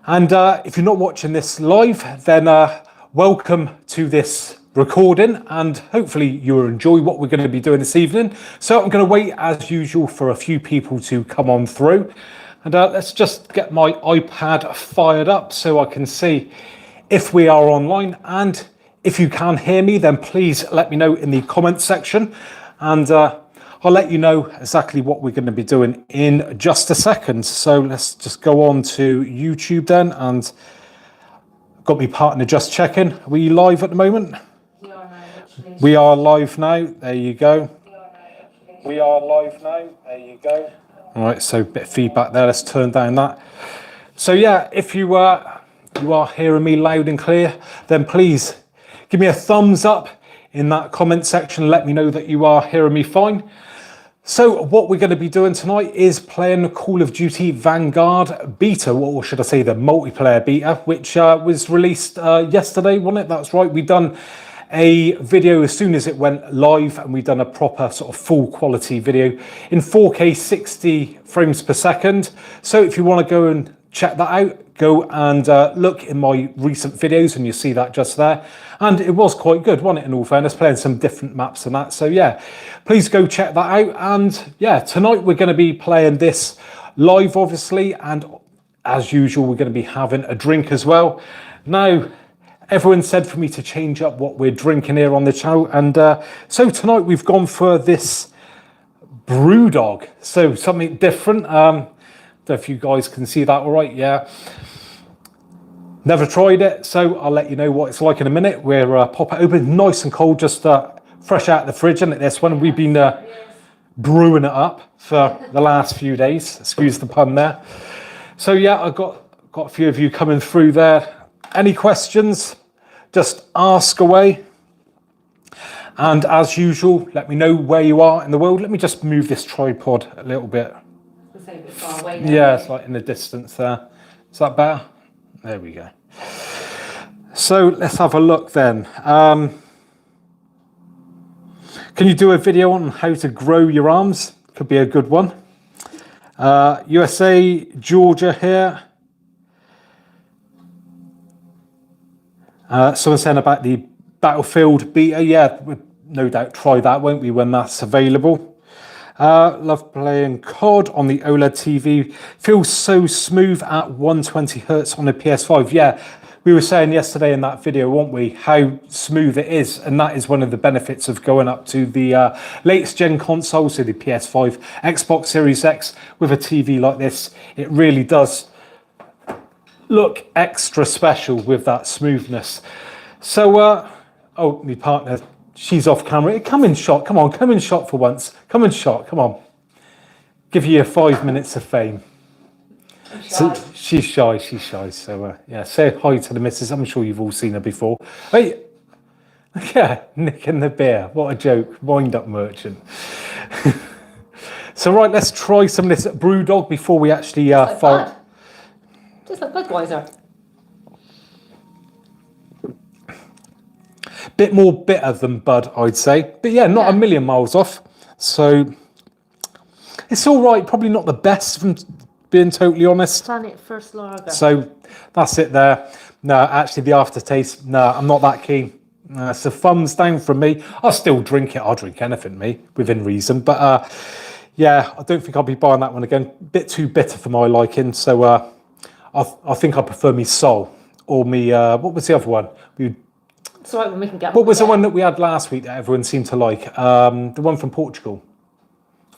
And if you're not watching this live, then welcome to this recording, and hopefully you'll enjoy what we're going to be doing this evening. So I'm going to wait as usual for a few people to come on through, and let's just get my iPad fired up so I can see if we are online. And if you can hear me, then please let me know in the comments section, and I'll let you know exactly what we're going to be doing in just a second. So let's just go on to YouTube then, and got my partner just checking. Are we live at the moment? We are live now. There you go. We are live now. There you go. All right, so a bit of feedback there. Let's turn down that. So yeah, if you are hearing me loud and clear, then please give me a thumbs up in that comment section. Let me know that you are hearing me fine. So what we're going to be doing tonight is playing Call of Duty Vanguard beta, or should I say the multiplayer beta, which was released yesterday, wasn't it? That's right. We've done a video as soon as it went live, and we've done a proper sort of full quality video in 4K 60 frames per second. So if you want to go and check that out, go and look in my recent videos, and you see that just there. And it was quite good, wasn't it, in all fairness, playing some different maps and that. So yeah, please go check that out. And yeah, tonight we're going to be playing this live, obviously, and as usual, we're going to be having a drink as well. Now, everyone said for me to change up what we're drinking here on the channel, and so tonight we've gone for this Brewdog, so something different. Don't know if you guys can see that all right. Yeah, never tried it, so I'll let you know what it's like in a minute. We're pop it open, nice and cold, just fresh out of the fridge. And this one we've been brewing it up for the last few days, excuse the pun there. So yeah, I've got a few of you coming through there. Any questions, just ask away. And as usual, let me know where you are in the world. Let me just move this tripod a little bit. It's a bit far away now. Yeah, it's like in the distance there. Is that better? There we go. So let's have a look then. Can you do a video on how to grow your arms? Could be a good one. USA, Georgia here. Someone saying about the Battlefield beta. Yeah, we'll no doubt try that, won't we, when that's available. Love playing COD on the OLED TV. Feels so smooth at 120 Hertz on the PS5. Yeah, we were saying yesterday in that video, weren't we, how smooth it is. And that is one of the benefits of going up to the latest gen console, so the PS5, Xbox Series X, with a TV like this. It really does look extra special with that smoothness. So, oh, my partner, she's off camera. Come in shot, come on, come in shot for once. Come in shot, come on. Give you 5 minutes of fame. So, she's shy, so yeah, say hi to the missus. I'm sure you've all seen her before. Hey, yeah, nicking the beer, what a joke, wind-up merchant. So right, let's try some of this Brewdog before we actually fire. Just like Budweiser. Bit more bitter than Bud, I'd say. But yeah, not a million miles off. So it's all right. Probably not the best, from being totally honest. Planet First Lager. So that's it there. No, actually the aftertaste, no, I'm not that keen. So thumbs down from me. I'll still drink it. I'll drink anything, me, within reason. But yeah, I don't think I'll be buying that one again. Bit too bitter for my liking. So I think I prefer me Sol, or me, what was the other one? It's all right when we can get. What was the one that we had last week that everyone seemed to like? The one from Portugal.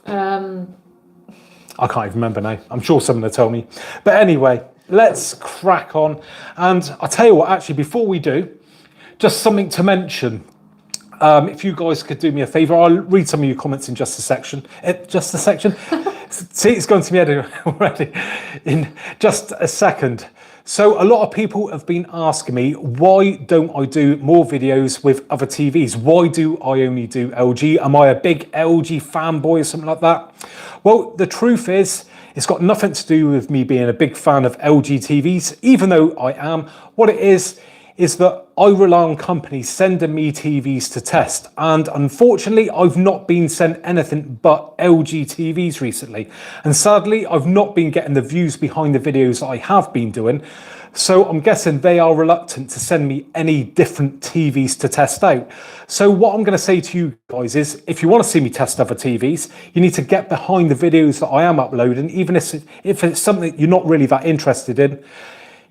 I can't even remember now. I'm sure someone will tell me. But anyway, let's crack on. And I'll tell you what, actually, before we do, just something to mention. If you guys could do me a favour, I'll read some of your comments in just a section. See, it's gone to me head already in just a second. So a lot of people have been asking me, why don't I do more videos with other TVs? Why do I only do LG? Am I a big LG fanboy or something like that? Well, the truth is, it's got nothing to do with me being a big fan of LG TVs, even though I am. What it is is that I rely on companies sending me TVs to test, and unfortunately I've not been sent anything but LG TVs recently, and sadly I've not been getting the views behind the videos that I have been doing, so I'm guessing they are reluctant to send me any different TVs to test out. So what I'm going to say to you guys is, if you want to see me test other TVs, you need to get behind the videos that I am uploading, even if it's something you're not really that interested in.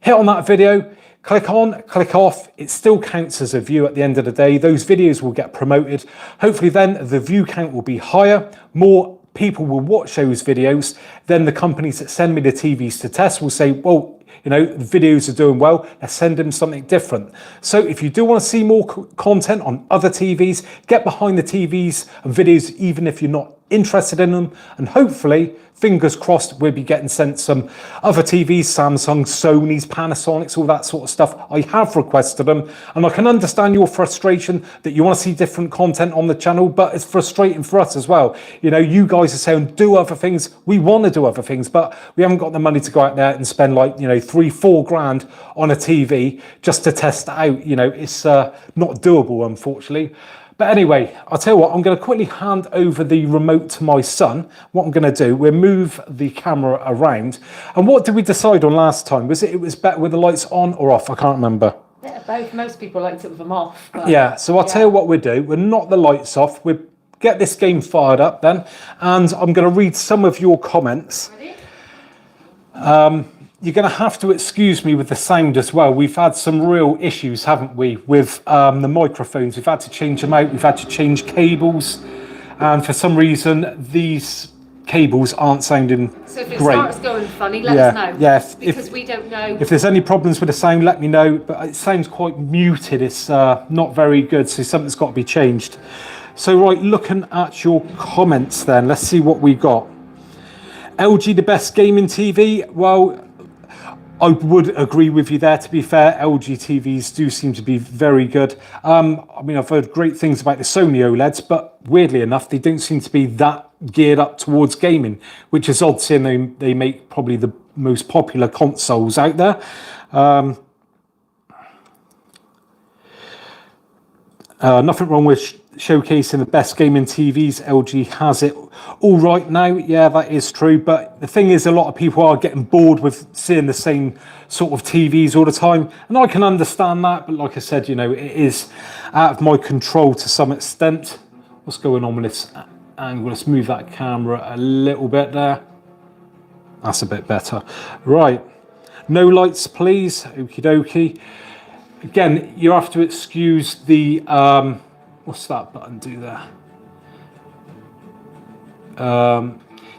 Hit on that video, click on, click off, it still counts as a view at the end of the day. Those videos will get promoted. Hopefully then the view count will be higher, more people will watch those videos. Then the companies that send me the TVs to test will say, well, you know, the videos are doing well, let's send them something different. So if you do want to see more content on other TVs, get behind the TVs and videos, even if you're not interested in them, and hopefully, fingers crossed, we'll be getting sent some other TVs, Samsung, Sony's, Panasonics, all that sort of stuff. I have requested them, and I can understand your frustration that you want to see different content on the channel, but it's frustrating for us as well. You know, you guys are saying do other things, we want to do other things, but we haven't got the money to go out there and spend like, you know, 3-4 grand on a TV just to test it out. You know, it's not doable, unfortunately. But anyway, I'll tell you what, I'm going to quickly hand over the remote to my son. What I'm going to do, we'll move the camera around. And what did we decide on last time? Was it was better with the lights on or off? I can't remember. Yeah, both. Most people liked it with them off. But Yeah, so I'll tell you what we'll do. We'll knock the lights off. We'll get this game fired up then. And I'm going to read some of your comments. Ready? You're going to have to excuse me with the sound as well. We've had some real issues, haven't we, with the microphones. We've had to change them out. We've had to change cables. And for some reason, these cables aren't sounding So if it great. starts going funny, let us know. Yeah, Because we don't know. if there's any problems with the sound, let me know. But it sounds quite muted. It's not very good. So something's got to be changed. So right, looking at your comments then, let's see what we got. LG, the best gaming TV? Well, I would agree with you there, to be fair. LG TVs do seem to be very good. I mean, I've heard great things about the Sony OLEDs, but weirdly enough, they don't seem to be that geared up towards gaming, which is odd seeing they make probably the most popular consoles out there. Nothing wrong with showcasing the best gaming TVs. LG has it all right now. Yeah, that is true. But the thing is, a lot of people are getting bored with seeing the same sort of TVs all the time. And I can understand that. But like I said, you know, it is out of my control to some extent. What's going on with this angle? Let's move that camera a little bit there. That's a bit better. Right. No lights, please. Okie dokie. Again, you have to excuse the... what's that button do there?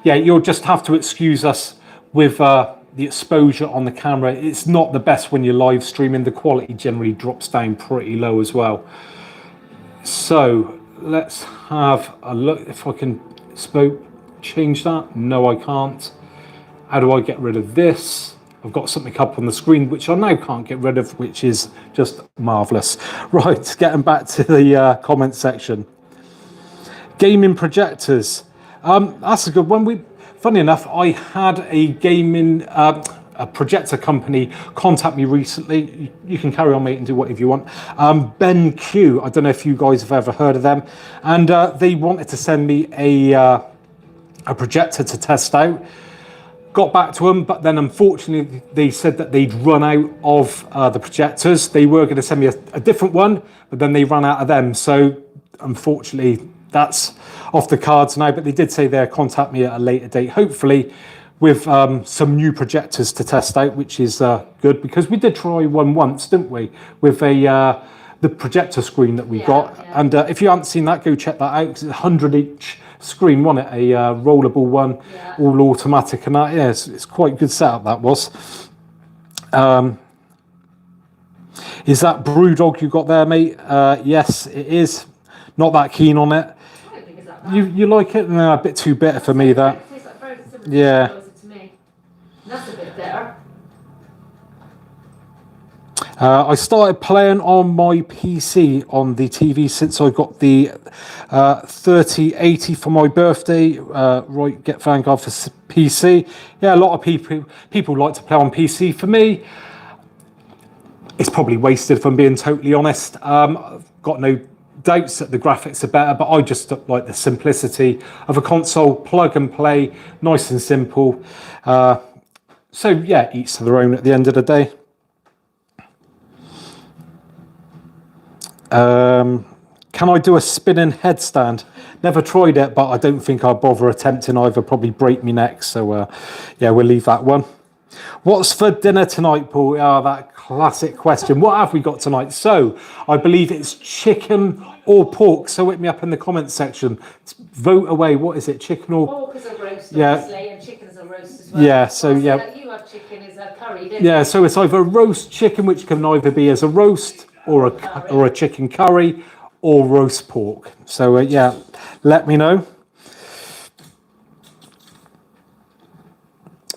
Yeah, you'll just have to excuse us with the exposure on the camera. It's not the best when you're live streaming. The quality generally drops down pretty low as well. So let's have a look if I can change that. No, I can't. How do I get rid of this? I've got something up on the screen which I now can't get rid of, which is just marvellous. Right, getting back to the comment section. Gaming projectors. That's a good one. Funny enough, I had a gaming a projector company contact me recently. You can carry on, mate, and do whatever you want. BenQ. I don't know if you guys have ever heard of them. And they wanted to send me a projector to test out. Got back to them, but then unfortunately they said that they'd run out of the projectors. They were going to send me a different one, but then they ran out of them. So unfortunately that's off the cards now, but they did say they'll contact me at a later date, hopefully with some new projectors to test out, which is good, because we did try one once, didn't we, with the projector screen that we got. Yeah. And if you haven't seen that, go check that out, because it's 100-inch screen, wasn't it? A rollable one, all automatic, and that, yeah, it's quite good setup, that was. Is that Brewdog you got there, mate? Yes, it is. Not that keen on it. I don't think it's that bad. You like it? No, a bit too bitter for me, that. It tastes like very similar Yeah. to me. That's a bit bitter. I started playing on my PC on the TV since I got the 3080 for my birthday. Right, get Vanguard for PC. Yeah, a lot of people like to play on PC. For me, it's probably wasted if I'm being totally honest. I've got no doubts that the graphics are better, but I just like the simplicity of a console, plug and play, nice and simple. So yeah, each to their own at the end of the day. Can I do a spinning headstand? Never tried it, but I don't think I'll bother attempting either. Probably break me neck. So yeah, we'll leave that one. What's for dinner tonight, Paul? Oh, that classic question. What have we got tonight? So I believe it's chicken or pork. So hit me up in the comments section. Vote away. What is it? Chicken or Pork is a roast, yeah, obviously, and chicken is a roast as well. Yeah. So yeah, You have chicken is a curry, don't yeah. you? So it's either roast chicken, which can either be as a roast or a chicken curry, or roast pork. So yeah, let me know.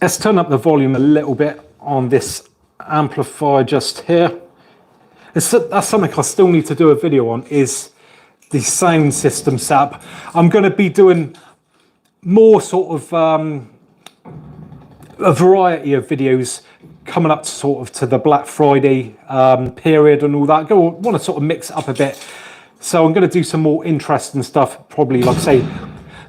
Let's turn up the volume a little bit on this amplifier just here. That's something I still need to do a video on, is the sound system setup. I'm going to be doing more sort of a variety of videos coming up to the Black Friday period and all that. I want to sort of mix it up a bit. So I'm going to do some more interesting stuff, probably, like I say,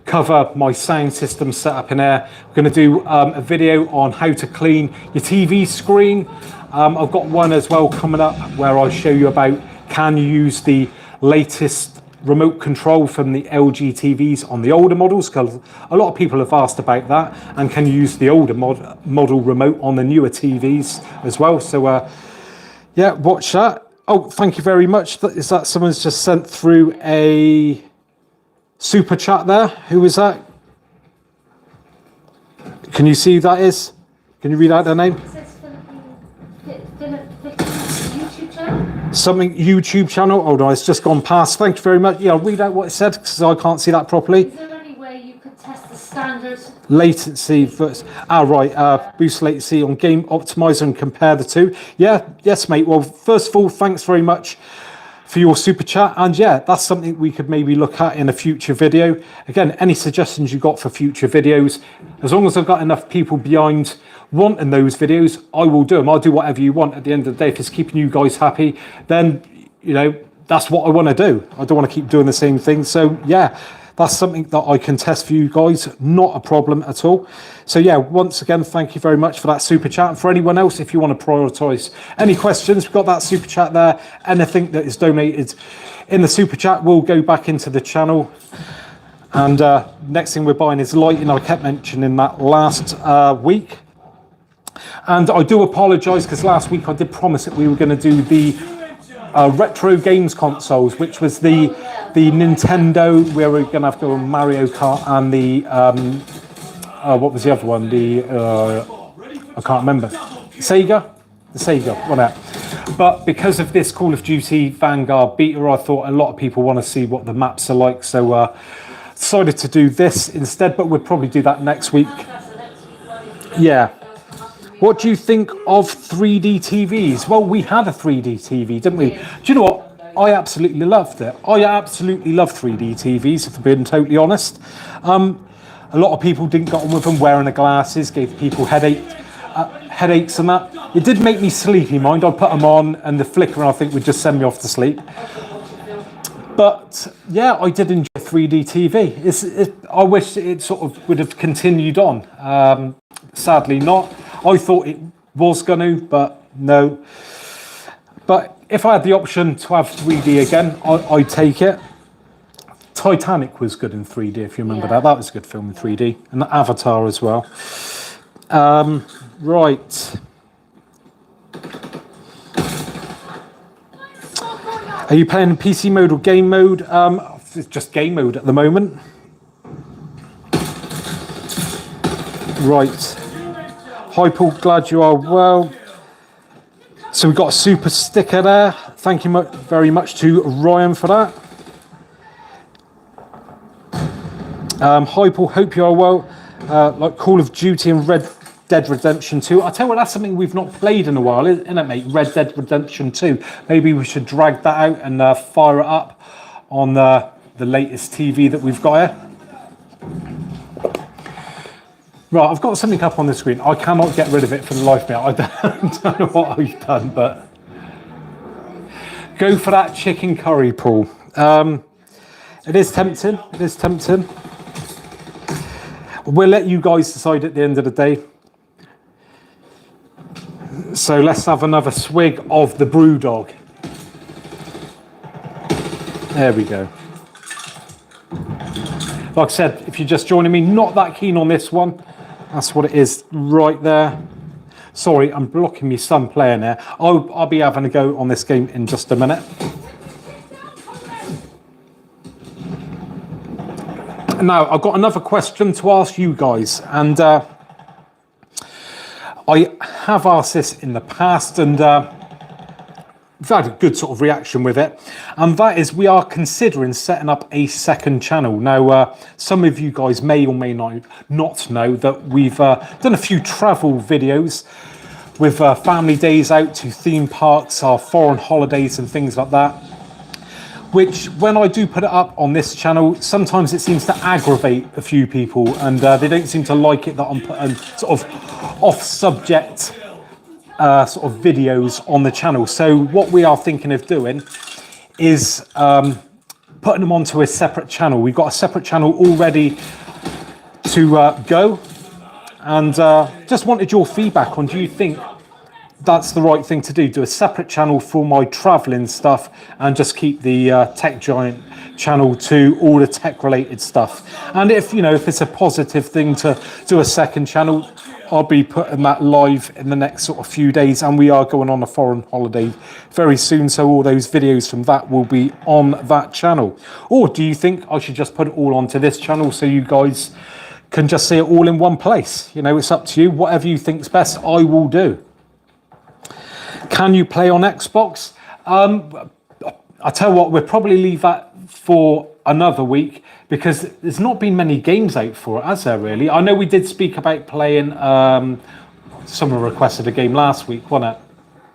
cover my sound system setup in there. I'm going to do a video on how to clean your TV screen. I've got one as well coming up where I show you about, can you use the latest remote control from the LG TVs on the older models, because a lot of people have asked about that, and can you use the older model remote on the newer TVs as well. So yeah, watch that. Oh, thank you very much. Is that someone's just sent through a super chat there? Who is that? Can you see who that is? Can you read out their name? It says YouTube channel? Something YouTube channel. Hold on, it's just gone past. Thank you very much. Yeah, I'll read out what it said because I can't see that properly. Is there any way you could test the standard Latency versus boost latency on Game Optimizer and compare the two. Yeah, yes, mate. Well, first of all, thanks very much for your super chat, and yeah, that's something we could maybe look at in a future video. Again, any suggestions you got for future videos, as long as I've got enough people behind wanting those videos, I will do them. I'll do whatever you want. At the end of the day, if it's keeping you guys happy, then you know that's what I want to do. I don't want to keep doing the same thing. So yeah, that's something that I can test for you guys, not a problem at all. So yeah, once again, thank you very much for that super chat. And for anyone else, if you want to prioritize any questions, we've got that super chat there. Anything that is donated in the super chat will go back into the channel. And next thing we're buying is lighting. I kept mentioning that last week. And I do apologize because last week I did promise that we were going to do the retro games consoles, which was the Nintendo, where we're going to have to go on Mario Kart, and the what was the other one? The I can't remember. Sega, the Sega one out. But because of this Call of Duty Vanguard beta, I thought a lot of people want to see what the maps are like, so decided to do this instead. But we'll probably do that next week. Yeah. What do you think of 3D TVs? Well, we had a 3D TV, didn't we? Do you know what? I absolutely loved it. I absolutely love 3D TVs, if I'm being totally honest. A lot of people didn't get on with them, wearing the glasses, gave people headaches and that. It did make me sleepy, mind. I'd put them on and the flicker, I think, would just send me off to sleep. But yeah, I did enjoy 3D TV. I wish it sort of would have continued on. Sadly not. I thought it was going to, but no. But if I had the option to have 3D again, I'd take it. Titanic was good in 3D, if you remember that. That was a good film in 3D. And Avatar as well. Right. Are you playing PC mode or game mode? It's just game mode at the moment. Right. Hi Paul, glad you are well. So we've got a super sticker there. Thank you very much to Ryan for that. Hi Paul, hope you are well. Like Call of Duty and Red Dead Redemption 2. I'll tell you what, that's something we've not played in a while, isn't it, mate? Red Dead Redemption 2. Maybe we should drag that out and fire it up on the latest TV that we've got here. Right, I've got something up on the screen. I cannot get rid of it for the life of me. I don't know what I've done, but Go for that chicken curry, Paul. It is tempting. It is tempting. We'll let you guys decide at the end of the day. So let's have another swig of the Brewdog. There we go. Like I said, if you're just joining me, not that keen on this one. That's what it is right there. Sorry, I'm blocking my son playing there. I'll be having a go on this game in just a minute. Now, I've got another question to ask you guys, and I have asked this in the past, and we've had a good sort of reaction with it, and that is we are considering setting up a second channel. Now, some of you guys may or may not know that we've done a few travel videos with family days out to theme parks, our foreign holidays and things like that, which when I do put it up on this channel, sometimes it seems to aggravate a few people, and they don't seem to like it that I'm putting sort of off-subject sort of videos on the channel. So what we are thinking of doing is putting them onto a separate channel. We've got a separate channel all ready to go, and just wanted your feedback on, do you think that's the right thing to do a separate channel for my traveling stuff and just keep the Tech Giant channel to all the tech related stuff? And if you know, if it's a positive thing to do a second channel, I'll be putting that live in the next sort of few days, and we are going on a foreign holiday very soon, so all those videos from that will be on that channel. Or do you think I should just put it all onto this channel so you guys can just see it all in one place? You know, it's up to you. Whatever you think's best, I will do. Can you play on Xbox? I tell you what, we'll probably leave that for another week, because there's not been many games out for it, has there really? I know we did speak about playing, someone requested a game last week, wasn't it?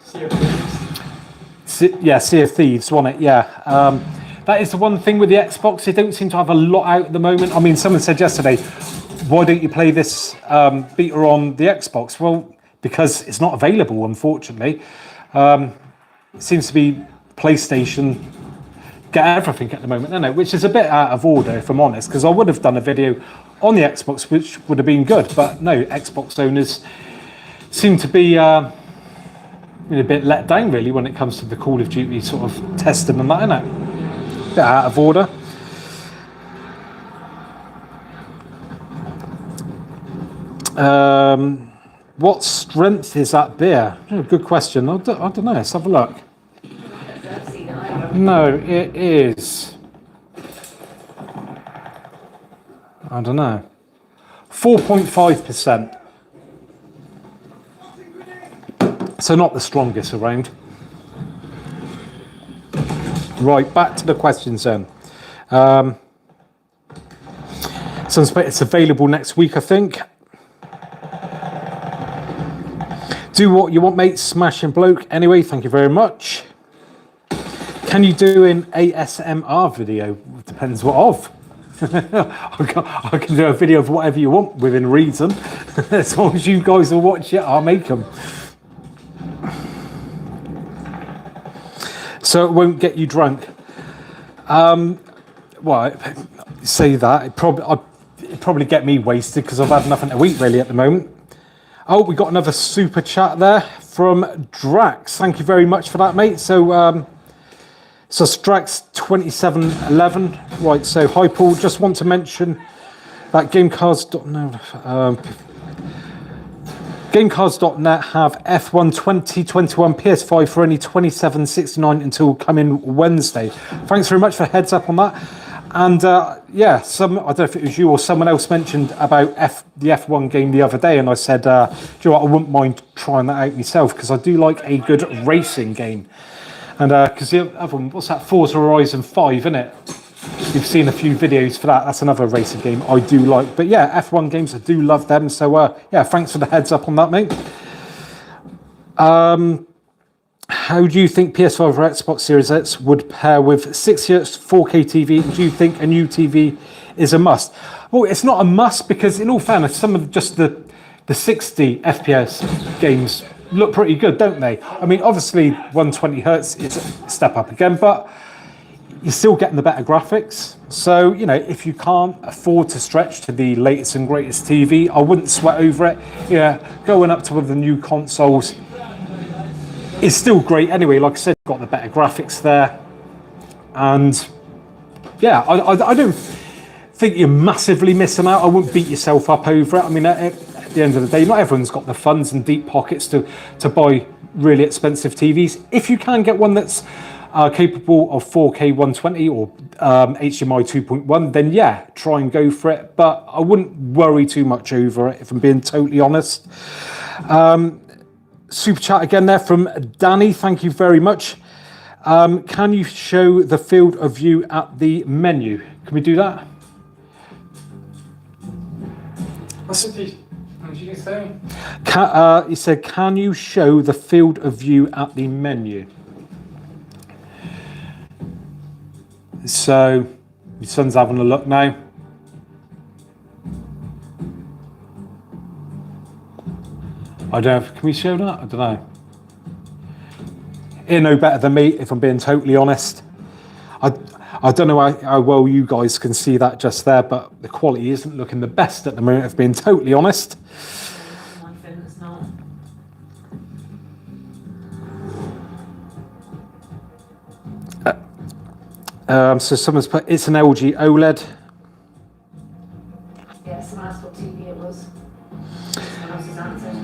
Sea of Thieves. Yeah, Sea of Thieves, wasn't it? Yeah. That is the one thing with the Xbox, they don't seem to have a lot out at the moment. I mean, someone said yesterday, why don't you play this beta on the Xbox? Well, because it's not available, unfortunately. It seems to be PlayStation get everything at the moment, isn't it? Which is a bit out of order, if I'm honest, because I would have done a video on the Xbox, which would have been good. But no, Xbox owners seem to be a bit let down, really, when it comes to the Call of Duty sort of testing and that, isn't it? Bit out of order. What strength is that beer? Oh, good question. I don't know. Let's have a look. No, it is. I don't know. 4.5%. So not the strongest around. Right, back to the questions then. So it's available next week, I think. Do what you want, mate. Smashing bloke. Anyway, thank you very much. Can you do an ASMR video? Depends what of. I can do a video of whatever you want within reason. As long as you guys will watch it, I'll make them. So it won't get you drunk. Well, say that. It'd probably get me wasted, because I've had nothing to eat really at the moment. Oh, we got another super chat there from Drax. Thank you very much for that, mate. So, so Drax 2711. Right. So, hi Paul. Just want to mention that Gamecards.net have F1 2021 PS5 for only $27.69 until coming Wednesday. Thanks very much for heads up on that. And yeah, I don't know if it was you or someone else mentioned about the F1 game the other day, and I said, do you know what, I wouldn't mind trying that out myself, because I do like a good racing game. And because the other one, what's that, Forza Horizon 5, isn't it? You've seen a few videos for that. That's another racing game I do like. But yeah, F1 games, I do love them. So yeah, thanks for the heads up on that, mate. How do you think PS5 or Xbox Series X would pair with 60 Hz 4K TV? Do you think a new TV is a must? Well, it's not a must, because in all fairness, some of just the 60 FPS games look pretty good, don't they? I mean, obviously 120 hertz is a step up again, but you're still getting the better graphics. So, you know, if you can't afford to stretch to the latest and greatest TV, I wouldn't sweat over it. Yeah, going up to one of the new consoles is still great anyway. Like I said, got the better graphics there. And yeah, I don't think you're massively missing out. I wouldn't beat yourself up over it. I mean, at the end of the day, not everyone's got the funds and deep pockets to buy really expensive TVs. If you can get one that's capable of 4K 120 or HDMI 2.1, then yeah, try and go for it. But I wouldn't worry too much over it, if I'm being totally honest. Super chat again there from Danny. Thank you very much. Can you show the field of view at the menu? Can we do that? What did you say? He said, can you show the field of view at the menu? So, my son's having a look now. I don't know, can we show that? I don't know. He'll know better than me, if I'm being totally honest. I don't know how well you guys can see that just there, but the quality isn't looking the best at the moment, if being totally honest. My phone is not. So someone's put, it's an LG OLED. Yeah, someone asked what TV it was. Someone else has answered.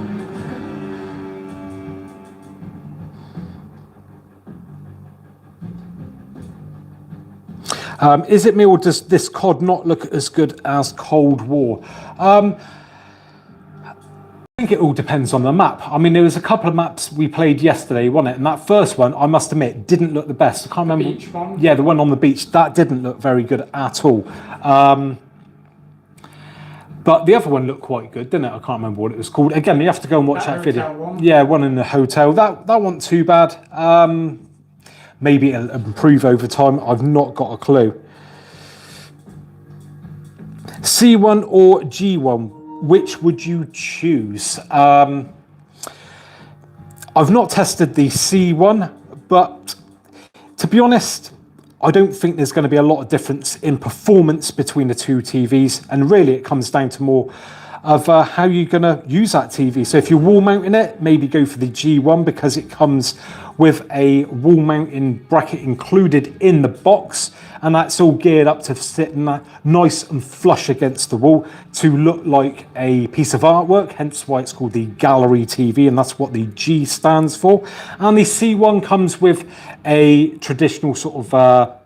Is it me, or does this COD not look as good as Cold War? I think it all depends on the map. I mean, there was a couple of maps we played yesterday, wasn't it? And that first one, I must admit, didn't look the best. I can't remember. Beach one? Yeah, the one on the beach. That didn't look very good at all. But the other one looked quite good, didn't it? I can't remember what it was called. Again, you have to go and watch that video. One? Yeah, one in the hotel. That wasn't too bad. Maybe it'll improve over time. I've not got a clue. C1 or G1, which would you choose? I've not tested the C1, but to be honest, I don't think there's going to be a lot of difference in performance between the two TVs. And really, it comes down to more of how you're going to use that TV. So if you're wall mounting it, maybe go for the G1 because it comes with a wall mounting bracket included in the box, and that's all geared up to sit nice and flush against the wall to look like a piece of artwork, hence why it's called the gallery TV, and that's what the G stands for. And the C1 comes with a traditional sort of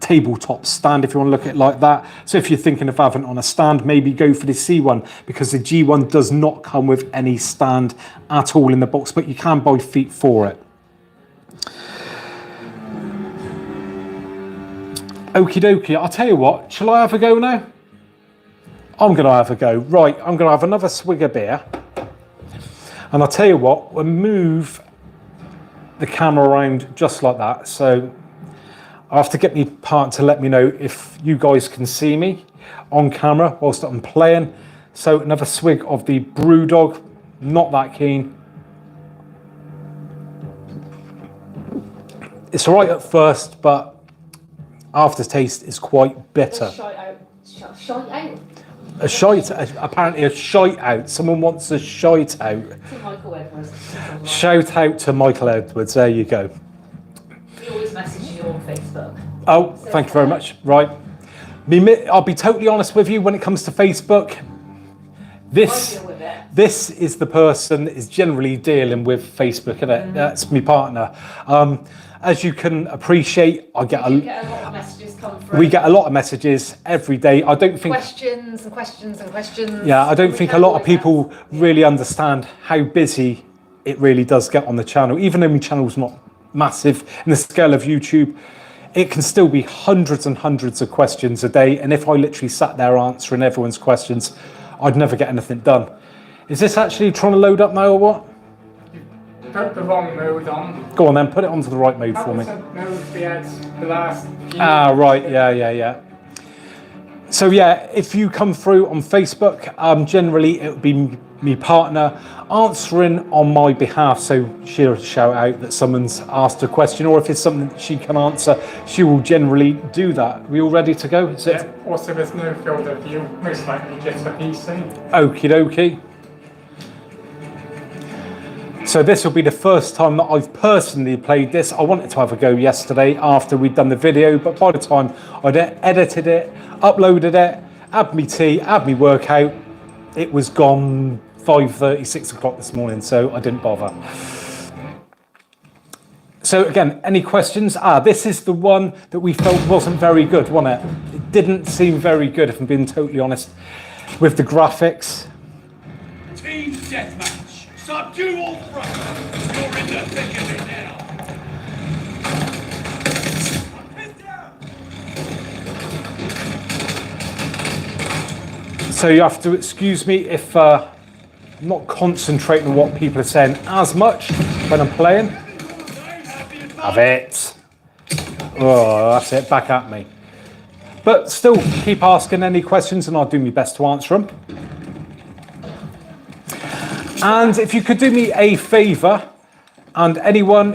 tabletop stand, if you want to look at it like that. So if you're thinking of having it on a stand, maybe go for the C1, because the G1 does not come with any stand at all in the box, but you can buy feet for it. Okie dokie, I'll tell you what, shall I have a go now? I'm going to have a go. Right, I'm going to have another swig of beer. And I'll tell you what, we'll move the camera around just like that. So I have to get my partner to let me know if you guys can see me on camera whilst I'm playing. So another swig of the Brewdog, not that keen. It's all right at first, but aftertaste is quite bitter. Shite out. Shite out. A shite, apparently a shite out. Someone wants a shite out. To Michael Edwards. Shout out to Michael Edwards, there you go. He always messages you on Facebook. Oh, thank you very much. Right. I'll be totally honest with you when it comes to Facebook. This is the person that is generally dealing with Facebook, isn't it? That's my partner. As you can appreciate, I get a lot of messages come through. We get a lot of messages every day. I don't think questions and questions and questions. Yeah, I don't think a lot of people really understand how busy it really does get on the channel. Even though my channel's not massive in the scale of YouTube, it can still be hundreds and hundreds of questions a day. And if I literally sat there answering everyone's questions, I'd never get anything done. Is this actually trying to load up now or what? Put the wrong mode on. Go on then, put it onto the right mode for me. Ah, right, yeah. So yeah, if you come through on Facebook, generally it would be me partner answering on my behalf, so she'll shout out that someone's asked a question, or if it's something that she can answer, she will generally do that. We all ready to go? Is it? Yeah, also there's no field of view, most likely just a PC. Okie dokie. So this will be the first time that I've personally played this. I wanted to have a go yesterday after we'd done the video, but by the time I'd edited it, uploaded it, had me tea, had me workout, it was gone 5:30, 6 o'clock this morning, so I didn't bother. So again, any questions? This is the one that we felt wasn't very good, wasn't it? It didn't seem very good, if I'm being totally honest, with the graphics. Team deathmatch. Subdue all threats. You're in the thick of it now. So you have to excuse me if I'm not concentrating on what people are saying as much when I'm playing. Have it. Oh, that's it, back at me. But still, keep asking any questions and I'll do my best to answer them. And if you could do me a favour, and anyone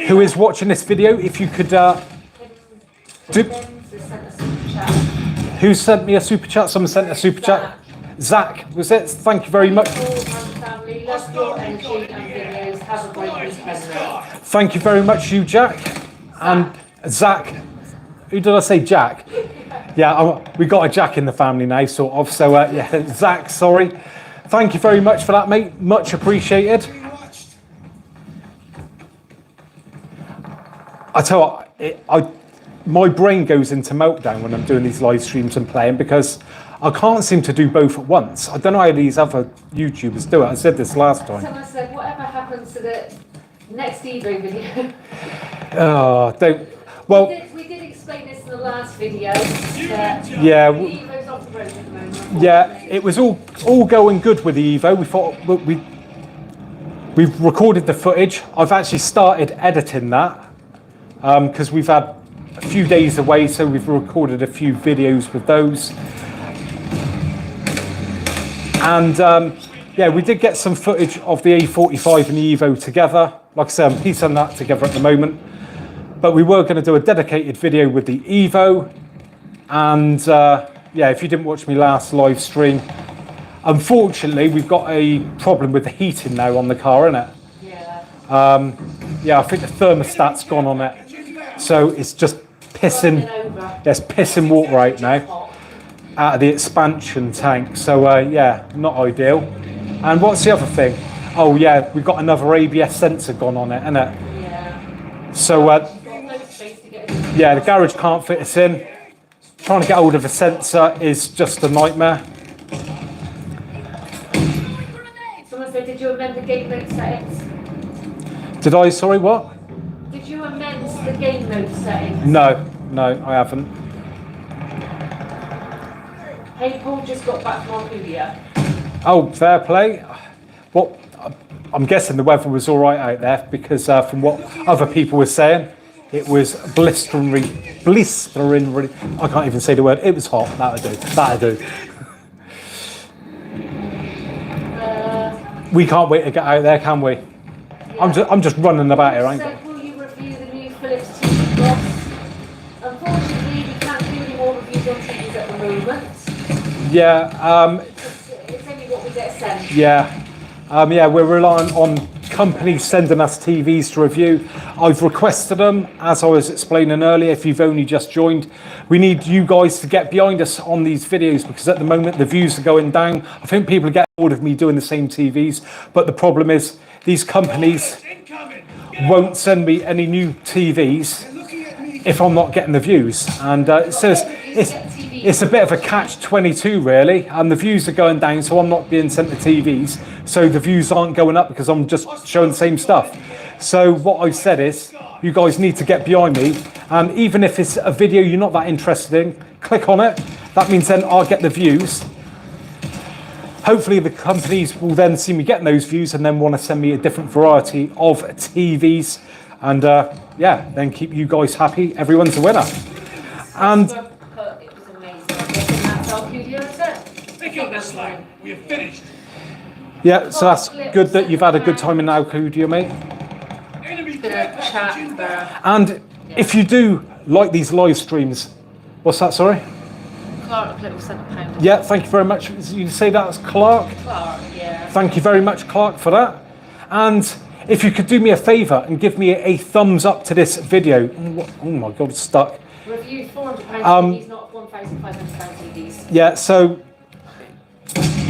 who is watching this video, if you could who sent me a super chat? Someone sent a super chat. Zach, was it? Thank you very much. Thank you very much, you Jack. And Zach, who did I say? Jack? Yeah, we got a Jack in the family now, sort of. So yeah, Zach, sorry. Thank you very much for that, mate. Much appreciated. I tell you, my brain goes into meltdown when I'm doing these live streams and playing because I can't seem to do both at once. I don't know how these other YouTubers do it. I said this last time. Someone said, whatever happens to the next Evo video? Oh, don't. Well, we did explain this in the last video. Yeah. The Evo's off the road at the moment. Yeah, it was all going good with the Evo. We thought we've recorded the footage. I've actually started editing that because we've had a few days away, so we've recorded a few videos with those. And yeah, we did get some footage of the A45 and the Evo together. Like I said, I'm piecing that together at the moment. But we were going to do a dedicated video with the Evo. And yeah, if you didn't watch me last live stream, unfortunately, we've got a problem with the heating now on the car, innit? Yeah. Yeah, I think the thermostat's gone on it. So it's just pissing, it's pissing water out now out of the expansion tank. So yeah, not ideal. And what's the other thing? Oh yeah, we've got another ABS sensor gone on it, innit? Yeah. So yeah, the garage can't fit us in. Trying to get hold of a sensor is just a nightmare. Someone said, did you amend the game mode settings? Did I? Sorry, what? Did you amend the game mode settings? No, I haven't. Hey, Paul just got back from Australia. Oh, fair play. Well, I'm guessing the weather was all right out there because from what other people were saying, it was blistering. I can't even say the word. It was hot. That'll do. We can't wait to get out there, can we? Yeah. I'm just running about here, ain't I? Will you review the new Philips TV Box? Unfortunately, we can't do any more reviews on TVs at the moment. Yeah. It's only what we get sent. Yeah. Yeah, we're relying on companies sending us TVs to review. I've requested them, as I was explaining earlier, if you've only just joined. We need you guys to get behind us on these videos because at the moment the views are going down. I think people get bored of me doing the same TVs, but the problem is these companies won't send me any new TVs if I'm not getting the views. And so it's a bit of a catch-22 really, and the views are going down, so I'm not being sent the TVs, so the views aren't going up because I'm just showing the same stuff. So what I've said is, you guys need to get behind me, and even if it's a video you're not that interested in, click on it. That means then I'll get the views. Hopefully the companies will then see me getting those views and then want to send me a different variety of TVs, and yeah, then keep you guys happy. Everyone's a winner. And It was amazing. That's our studio, is it? Pick up this line. We have finished. Yeah, so that's good that you've had a good time in Alcudia, mate. Enemy Bit care of package chat inbound. there. And if you do like these live streams, what's that, sorry? Clark, little £7. Yeah, thank you very much. You say that's Clark? Clark, yeah. Thank you very much, Clark, for that. And if you could do me a favour and give me a thumbs up to this video. Oh my God, it's stuck. Review £400 TVs, not £1,500 TVs. Yeah, so,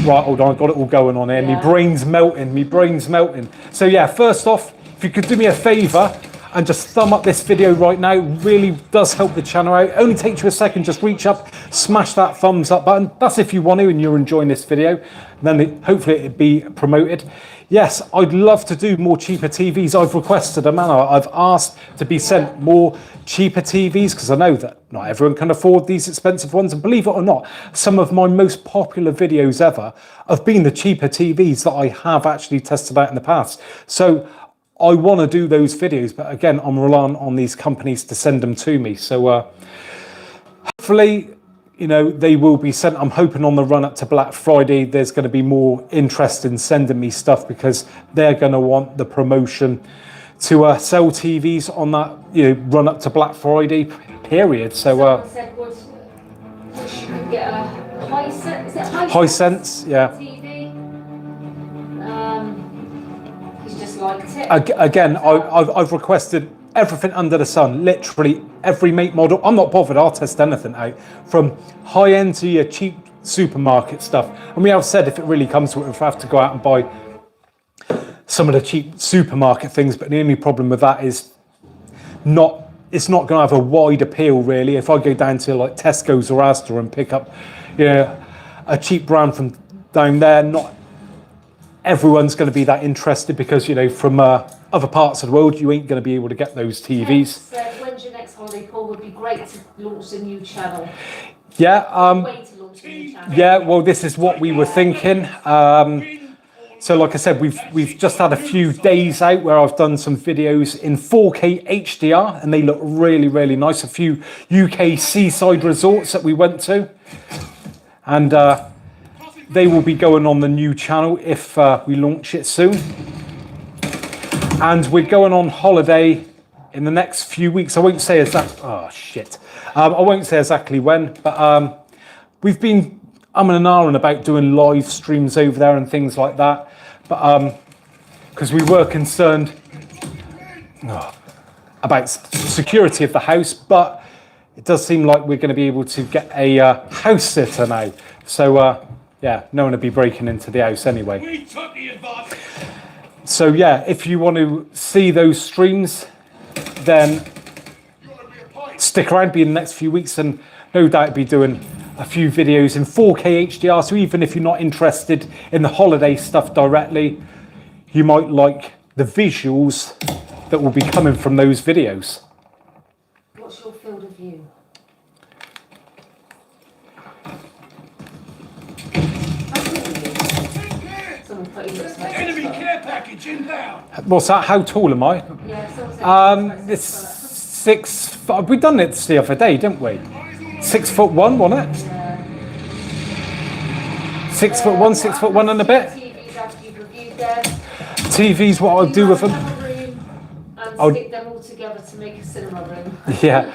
right, hold on, I've got it all going on here. My Yeah. brain's melting. So yeah, first off, if you could do me a favour and just thumb up this video right now, really does help the channel out. It only takes you a second, just reach up, smash that thumbs up button. That's if you want to and you're enjoying this video. Then hopefully it'll be promoted. Yes, I'd love to do more cheaper TVs. I've requested them and I've asked to be sent more cheaper TVs because I know that not everyone can afford these expensive ones. And believe it or not, some of my most popular videos ever have been the cheaper TVs that I have actually tested out in the past. So I want to do those videos, but again, I'm relying on these companies to send them to me. So hopefully, you know, they will be sent. I'm hoping on the run up to Black Friday, there's going to be more interest in sending me stuff because they're going to want the promotion to sell TVs on that, you know, run up to Black Friday period. So Someone said, would you could get a Hisense, is it Hisense, yeah. TV? He's just liked it. Again, I've requested everything under the sun, literally every make model. I'm not bothered, I'll test anything out, from high end to your cheap supermarket stuff. And we have said if it really comes to it, we'll have to go out and buy some of the cheap supermarket things, but the only problem with that is it's not going to have a wide appeal really. If I go down to like Tesco's or Asda and pick up, you know, a cheap brand from down there, not everyone's going to be that interested because, you know, from other parts of the world, you ain't going to be able to get those TVs. Said, when's your next holiday, Paul? Would be great to launch a new channel. Yeah, Way to launch a new channel. yeah. Well, this is what we were thinking. So, like I said, we've just had a few days out where I've done some videos in 4K HDR, and they look really, really nice. A few UK seaside resorts that we went to, and they will be going on the new channel if we launch it soon. And we're going on holiday in the next few weeks. I won't say exactly. Oh shit! I won't say exactly when, but we've been umming and ahhing about doing live streams over there and things like that. But because we were concerned about security of the house, but it does seem like we're going to be able to get a house sitter now. So yeah, no one will be breaking into the house anyway. We took the advantage. So yeah, if you want to see those streams, then stick around, be in the next few weeks, and no doubt be doing a few videos in 4K HDR. So even if you're not interested in the holiday stuff directly, you might like the visuals that will be coming from those videos. What's your field of view? Someone put in this Enemy care package inbound. What's that? How tall am I? Yeah, someone said It's 6 foot. We done it the other day, didn't we? 6'1", wasn't it? 6'1", 6'1" and a bit. TVs after you've reviewed them. TVs, what I'll do with them. Have a room and I'll- stick them all together to make a cinema room. Yeah.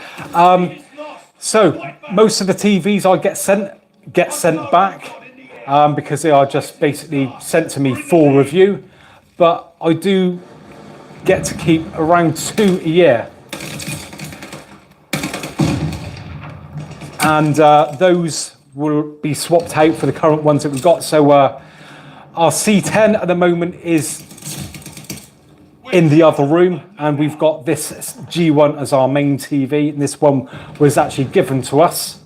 So most of the TVs I get sent back because they are just basically sent to me for review. But I do get to keep around 2 a year. And those will be swapped out for the current ones that we've got. So our C10 at the moment is in the other room, and we've got this G1 as our main TV, and this one was actually given to us.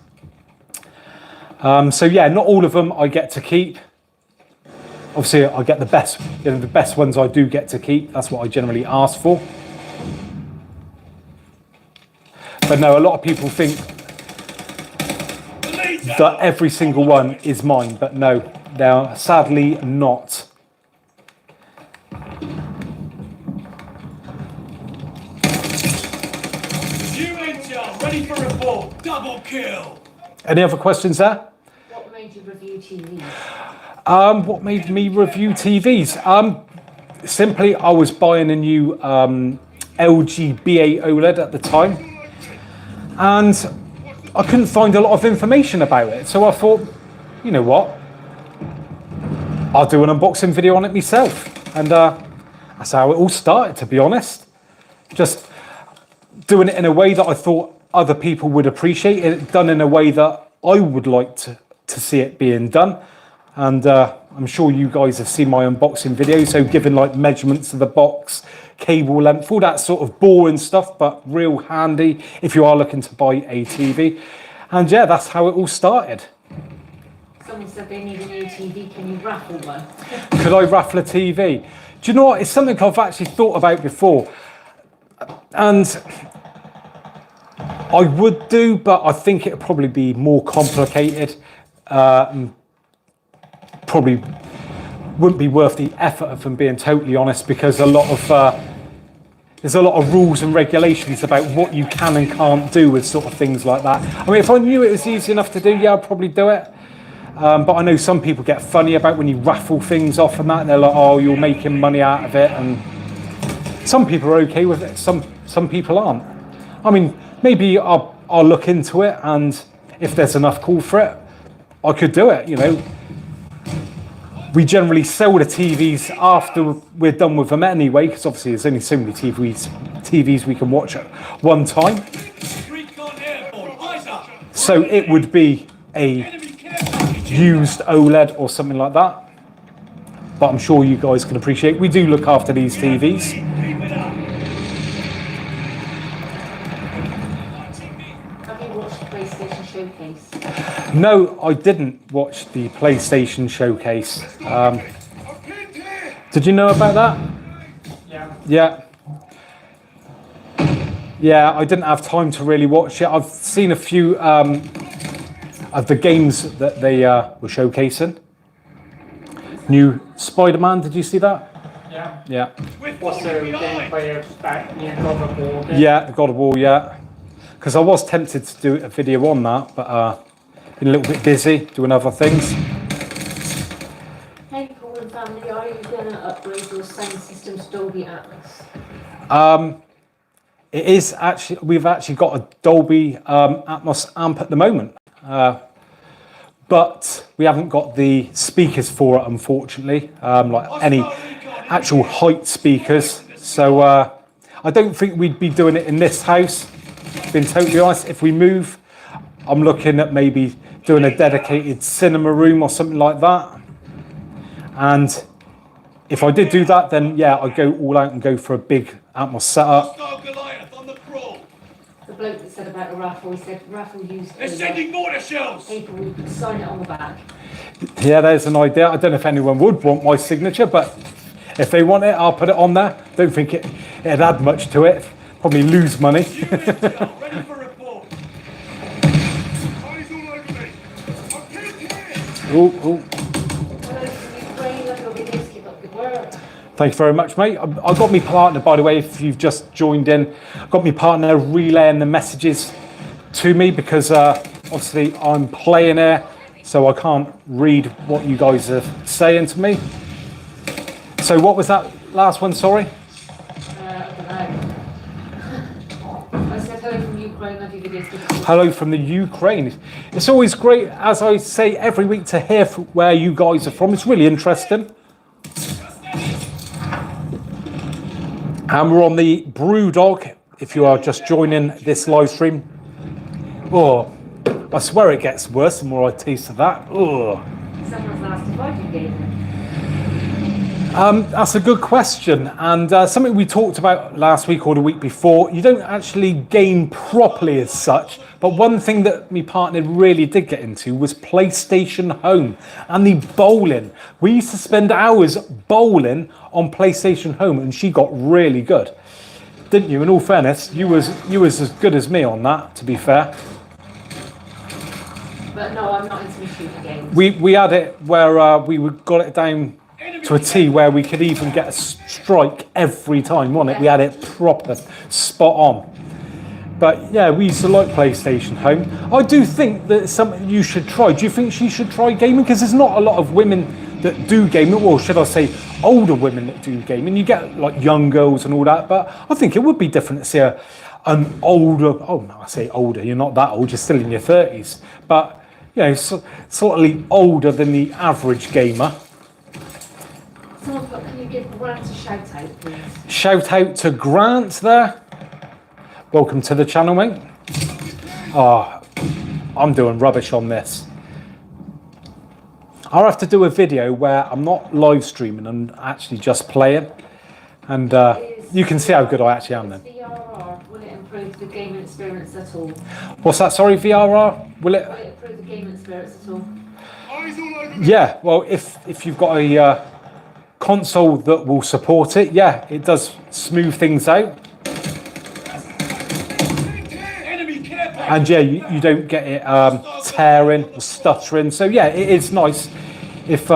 So yeah, not all of them I get to keep. Obviously, I get the best, you know, the best ones I do get to keep. That's what I generally ask for. But no, a lot of people think that every single one is mine, but no, they are sadly not. New intel, ready for report. Double kill. Any other questions there? What made you review TVs? What made me review TVs? Simply, I was buying a new LG B8 OLED at the time, and I couldn't find a lot of information about it. So I thought, you know what? I'll do an unboxing video on it myself. And that's how it all started, to be honest. Just doing it in a way that I thought other people would appreciate it, done in a way that I would like to see it being done. And I'm sure you guys have seen my unboxing video, so giving like measurements of the box, cable length, all that sort of boring stuff, but real handy if you are looking to buy a TV. And yeah, that's how it all started. Someone said they need a new TV. Can you raffle one? Could I raffle a TV? Do you know what? It's something I've actually thought about before. And I would do, but I think it would probably be more complicated. Probably wouldn't be worth the effort, if I'm being totally honest, because there's a lot of rules and regulations about what you can and can't do with sort of things like that. I mean, if I knew it was easy enough to do, yeah, I'd probably do it. But I know some people get funny about when you raffle things off and that, and they're like, oh, you're making money out of it. And some people are okay with it, some people aren't. I mean, maybe I'll look into it, and if there's enough call for it, I could do it, you know. We generally sell the TVs after we're done with them anyway, because obviously there's only so many TVs we can watch at one time. So it would be a used OLED or something like that. But I'm sure you guys can appreciate, we do look after these TVs. Have you watched the PlayStation Showcase? No, I didn't watch the PlayStation Showcase. Did you know about that? Yeah. Yeah, I didn't have time to really watch it. I've seen a few of the games that they were showcasing. New Spider-Man, did you see that? Yeah. Yeah. Also, gameplay of that new God of War game. Yeah, God of War, yeah. Because I was tempted to do a video on that, but been a little bit busy doing other things. Hey, Paul and family, are you going to upgrade your sound system to Dolby Atmos? It is actually, we've actually got a Dolby Atmos amp at the moment. But we haven't got the speakers for it, unfortunately, like any actual height speakers. So I don't think we'd be doing it in this house, being totally honest. If we move, I'm looking at maybe doing a dedicated cinema room or something like that. And if I did do that, then yeah, I'd go all out and go for a big Atmos setup. The bloke that said about a raffle, he said raffle used They're sending mortar shells! people would sign it on the back. Yeah, there's an idea. I don't know if anyone would want my signature, but if they want it, I'll put it on there. Don't think it'd add much to it. Probably lose money. Ready for report. Eyes all over me. I'm pinned here. Ooh. Hello from Ukraine, look at videos, keep up good work. Thank you very much, mate. I've got my partner, by the way, if you've just joined in, I've got my partner relaying the messages to me because obviously I'm playing here, so I can't read what you guys are saying to me. So what was that last one, sorry? I don't know. I said hello from Ukraine, love your videos, keep up good work. Hello from the Ukraine. It's always great, as I say every week, to hear where you guys are from. It's really interesting. And we're on the Brewdog, if you are just joining this live stream. Oh, I swear it gets worse the more I taste of that. Oh. Someone's asked if I do gaming. That's a good question, and something we talked about last week or the week before. You don't actually game properly as such, but one thing that my partner really did get into was PlayStation Home and the bowling. We used to spend hours bowling on PlayStation Home, and she got really good, didn't you? In all fairness, you was as good as me on that, to be fair. But no, I'm not into shooting games. We had it where we got it down to a T where we could even get a strike every time on it. We had it proper spot on. But yeah, we used to like PlayStation Home. I do think that it's something you should try. Do you think she should try gaming? Because there's not a lot of women that do game, or should I say older women that do game, and you get like young girls and all that, but I think it would be different to see an older, oh no, I say older, you're not that old, you're still in your 30s, but you know, slightly older than the average gamer. Someone's got, can you give Grant a shout out, please? Shout out to Grant there. Welcome to the channel, mate. Oh, I'm doing rubbish on this. I'll have to do a video where I'm not live streaming, I'm actually just playing. And you can see how good I actually am then. VRR, will it improve the gaming experience at all? What's that, sorry, VRR? Will it? Will it improve the gaming experience at all? Yeah, well, if you've got a console that will support it, yeah, it does smooth things out. And yeah, you don't get it tearing or stuttering. So yeah, it is nice if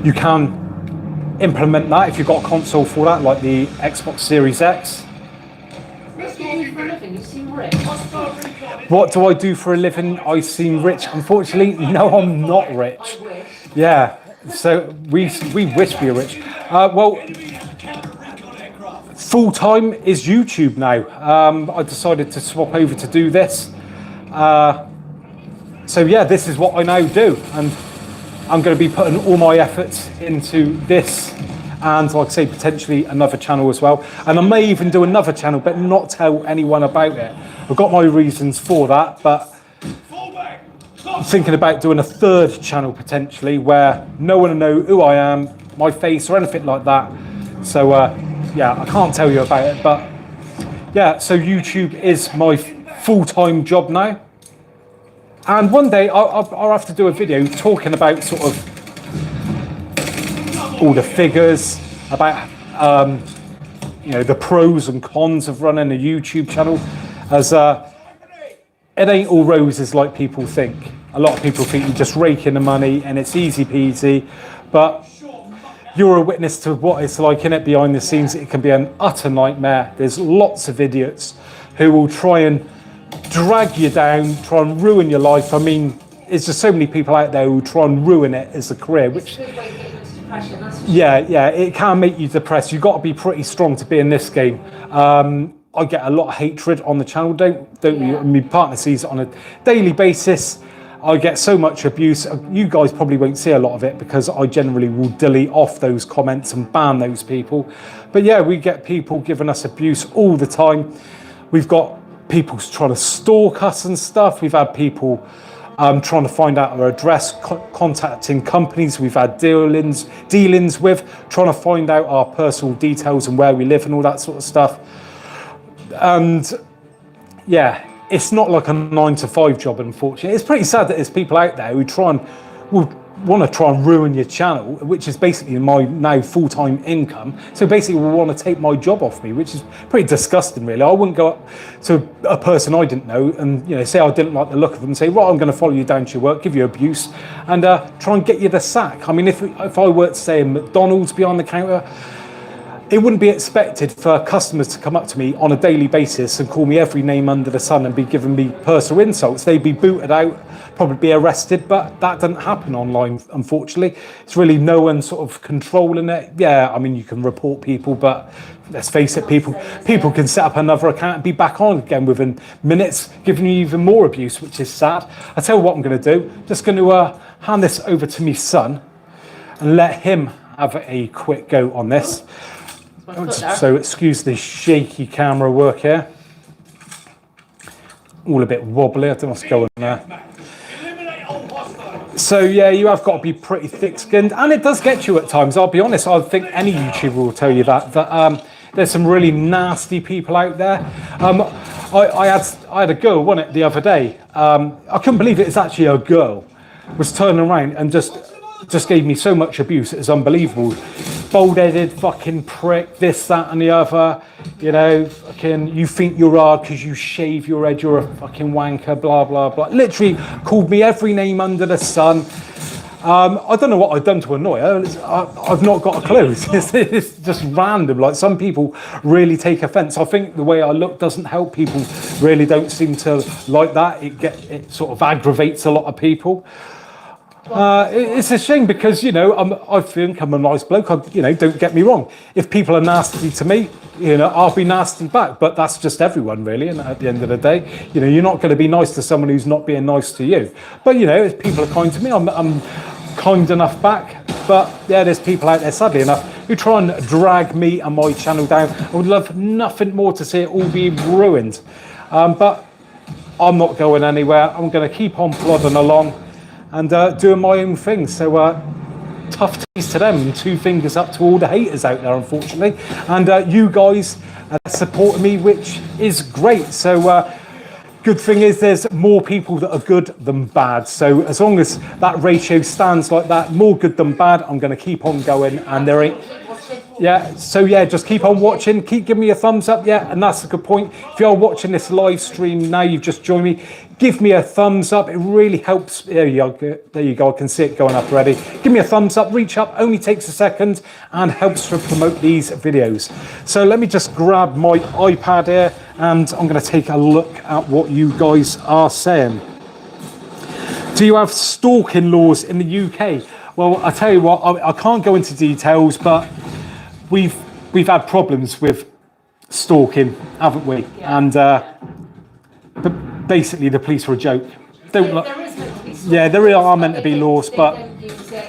you can implement that if you've got a console for that, like the Xbox Series X. What do you do for a living? You seem rich. What do I do for a living? I seem rich. Unfortunately, no, I'm not rich. I wish. Yeah, so we wish we were rich. Well, full time is YouTube now. I decided to swap over to do this. So yeah, this is what I now do, and I'm going to be putting all my efforts into this, and like I say, potentially another channel as well. And I may even do another channel, but not tell anyone about it. I've got my reasons for that, but I'm thinking about doing a third channel potentially, where no one will know who I am, my face, or anything like that. So yeah, I can't tell you about it, but yeah, so YouTube is my full-time job now. And one day I'll have to do a video talking about sort of all the figures, about you know, the pros and cons of running a YouTube channel, as it ain't all roses like people think. A lot of people think you just rake in the money and it's easy peasy, but you're a witness to what it's like in it behind the scenes. It can be an utter nightmare. There's lots of idiots who will try and drag you down, try and ruin your life. I mean, there's just so many people out there who try and ruin it as a career, which, It's a good way to get you into depression, that's for sure. yeah, it can make you depressed. You've got to be pretty strong to be in this game. I get a lot of hatred on the channel, don't you? Yeah. My partner sees it on a daily basis. I get so much abuse. You guys probably won't see a lot of it because I generally will delete off those comments and ban those people. But yeah, we get people giving us abuse all the time. We've got people trying to stalk us and stuff. We've had people trying to find out our address, contacting companies we've had dealings with, trying to find out our personal details and where we live and all that sort of stuff. And yeah, it's not like a 9-to-5 job, unfortunately. It's pretty sad that there's people out there who will want to try and ruin your channel, which is basically my now full-time income. So basically will want to take my job off me, which is pretty disgusting, really. I wouldn't go up to a person I didn't know and, you know, say I didn't like the look of them and say, right, I'm going to follow you down to your work, give you abuse, and try and get you the sack. I mean, if I worked, say, in McDonald's behind the counter, it wouldn't be expected for customers to come up to me on a daily basis and call me every name under the sun and be giving me personal insults. They'd be booted out, probably be arrested, but that doesn't happen online, unfortunately. It's really no one sort of controlling it. Yeah, I mean, you can report people, but let's face it, people can set up another account and be back on again within minutes, giving you even more abuse, which is sad. I'll tell you what I'm going to do. Just going to hand this over to my son and let him have a quick go on this. So excuse the shaky camera work here. All a bit wobbly, I don't know what's going on there. So yeah, you have got to be pretty thick-skinned, and it does get you at times. I'll be honest, I think any YouTuber will tell you that there's some really nasty people out there. I had a girl, wasn't it, the other day. I couldn't believe it was actually a girl. Was turning around and just gave me so much abuse. It was unbelievable. Bald-headed fucking prick, this, that, and the other. You know, fucking, you think you're hard because you shave your head, you're a fucking wanker, blah, blah, blah. Literally called me every name under the sun. I don't know what I've done to annoy her. I've not got a clue. It's just random. Like, some people really take offence. I think the way I look doesn't help. People really don't seem to like that. It sort of aggravates a lot of people. It's a shame because, you know, I think I'm a nice bloke. You know, don't get me wrong. If people are nasty to me, you know, I'll be nasty back. But that's just everyone, really. And at the end of the day, you know, you're not going to be nice to someone who's not being nice to you. But, you know, if people are kind to me, I'm kind enough back. But yeah, there's people out there, sadly enough, who try and drag me and my channel down. I would love nothing more to see it all be ruined. But I'm not going anywhere. I'm going to keep on plodding along and doing my own thing. So tough tease to them, and 2 fingers up to all the haters out there, unfortunately. And you guys supporting me, which is great. So good thing is there's more people that are good than bad. So as long as that ratio stands like that, more good than bad, I'm going to keep on going. And there ain't... Yeah, so yeah, just keep on watching, keep giving me a thumbs up, yeah, and that's a good point. If you're watching this live stream now, you've just joined me, give me a thumbs up, it really helps. There you go, I can see it going up already. Give me a thumbs up, reach up, only takes a second and helps to promote these videos. So let me just grab my iPad here and I'm going to take a look at what you guys are saying. Do you have stalking laws in the UK? Well, I tell you what, I can't go into details, but we've had problems with stalking, haven't we? Yeah. And but basically the police are a joke. There is meant to be yeah, there are meant to be laws, but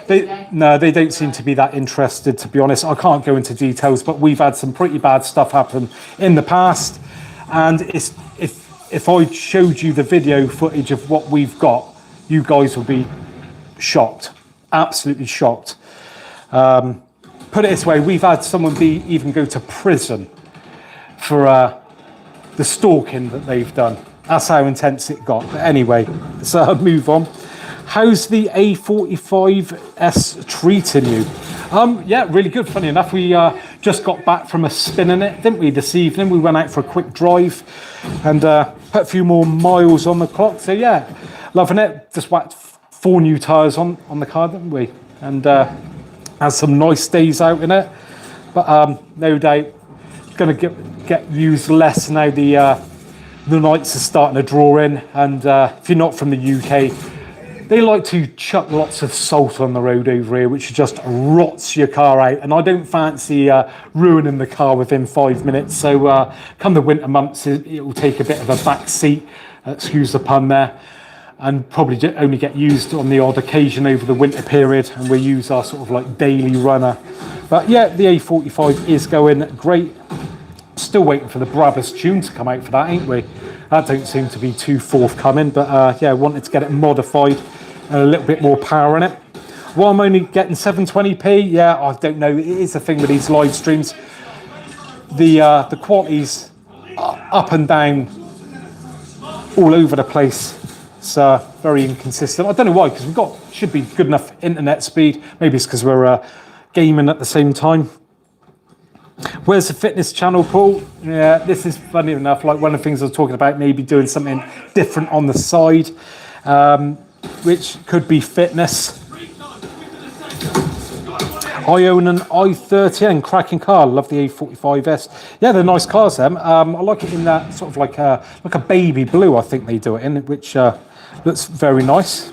they don't seem to be that interested, to be honest. I can't go into details, but we've had some pretty bad stuff happen in the past. And if I showed you the video footage of what we've got, you guys will be shocked, absolutely shocked. Put it this way, we've had someone even go to prison for the stalking that they've done. That's how intense it got. But anyway, let's move on. How's the A45S treating you? Yeah, really good. Funny enough, we just got back from a spin in it, didn't we, this evening? We went out for a quick drive and put a few more miles on the clock. So yeah, loving it. Just whacked 4 new tyres on the car, didn't we? And has some nice days out in it, but no doubt going to get used less now. The nights are starting to draw in, and if you're not from the UK, they like to chuck lots of salt on the road over here, which just rots your car out. And I don't fancy ruining the car within 5 minutes. So come the winter months, it will take a bit of a back seat, excuse the pun there, and probably only get used on the odd occasion over the winter period, and we use our sort of like daily runner. But yeah, the A45 is going great. Still waiting for the Brabus tune to come out for that, ain't we? That don't seem to be too forthcoming, but yeah, wanted to get it modified and a little bit more power in it. Well, I'm only getting 720p. Yeah, I don't know. It is the thing with these live streams. The quality's up and down all over the place. It's very inconsistent. I don't know why, because should be good enough internet speed. Maybe it's because we're gaming at the same time. Where's the fitness channel, Paul? Yeah, this is funny enough, like one of the things I was talking about, maybe doing something different on the side, which could be fitness. I own an i30 and cracking car. Love the A45S. Yeah, they're nice cars, them. I like it in that sort of like a baby blue, I think they do it in, which looks very nice.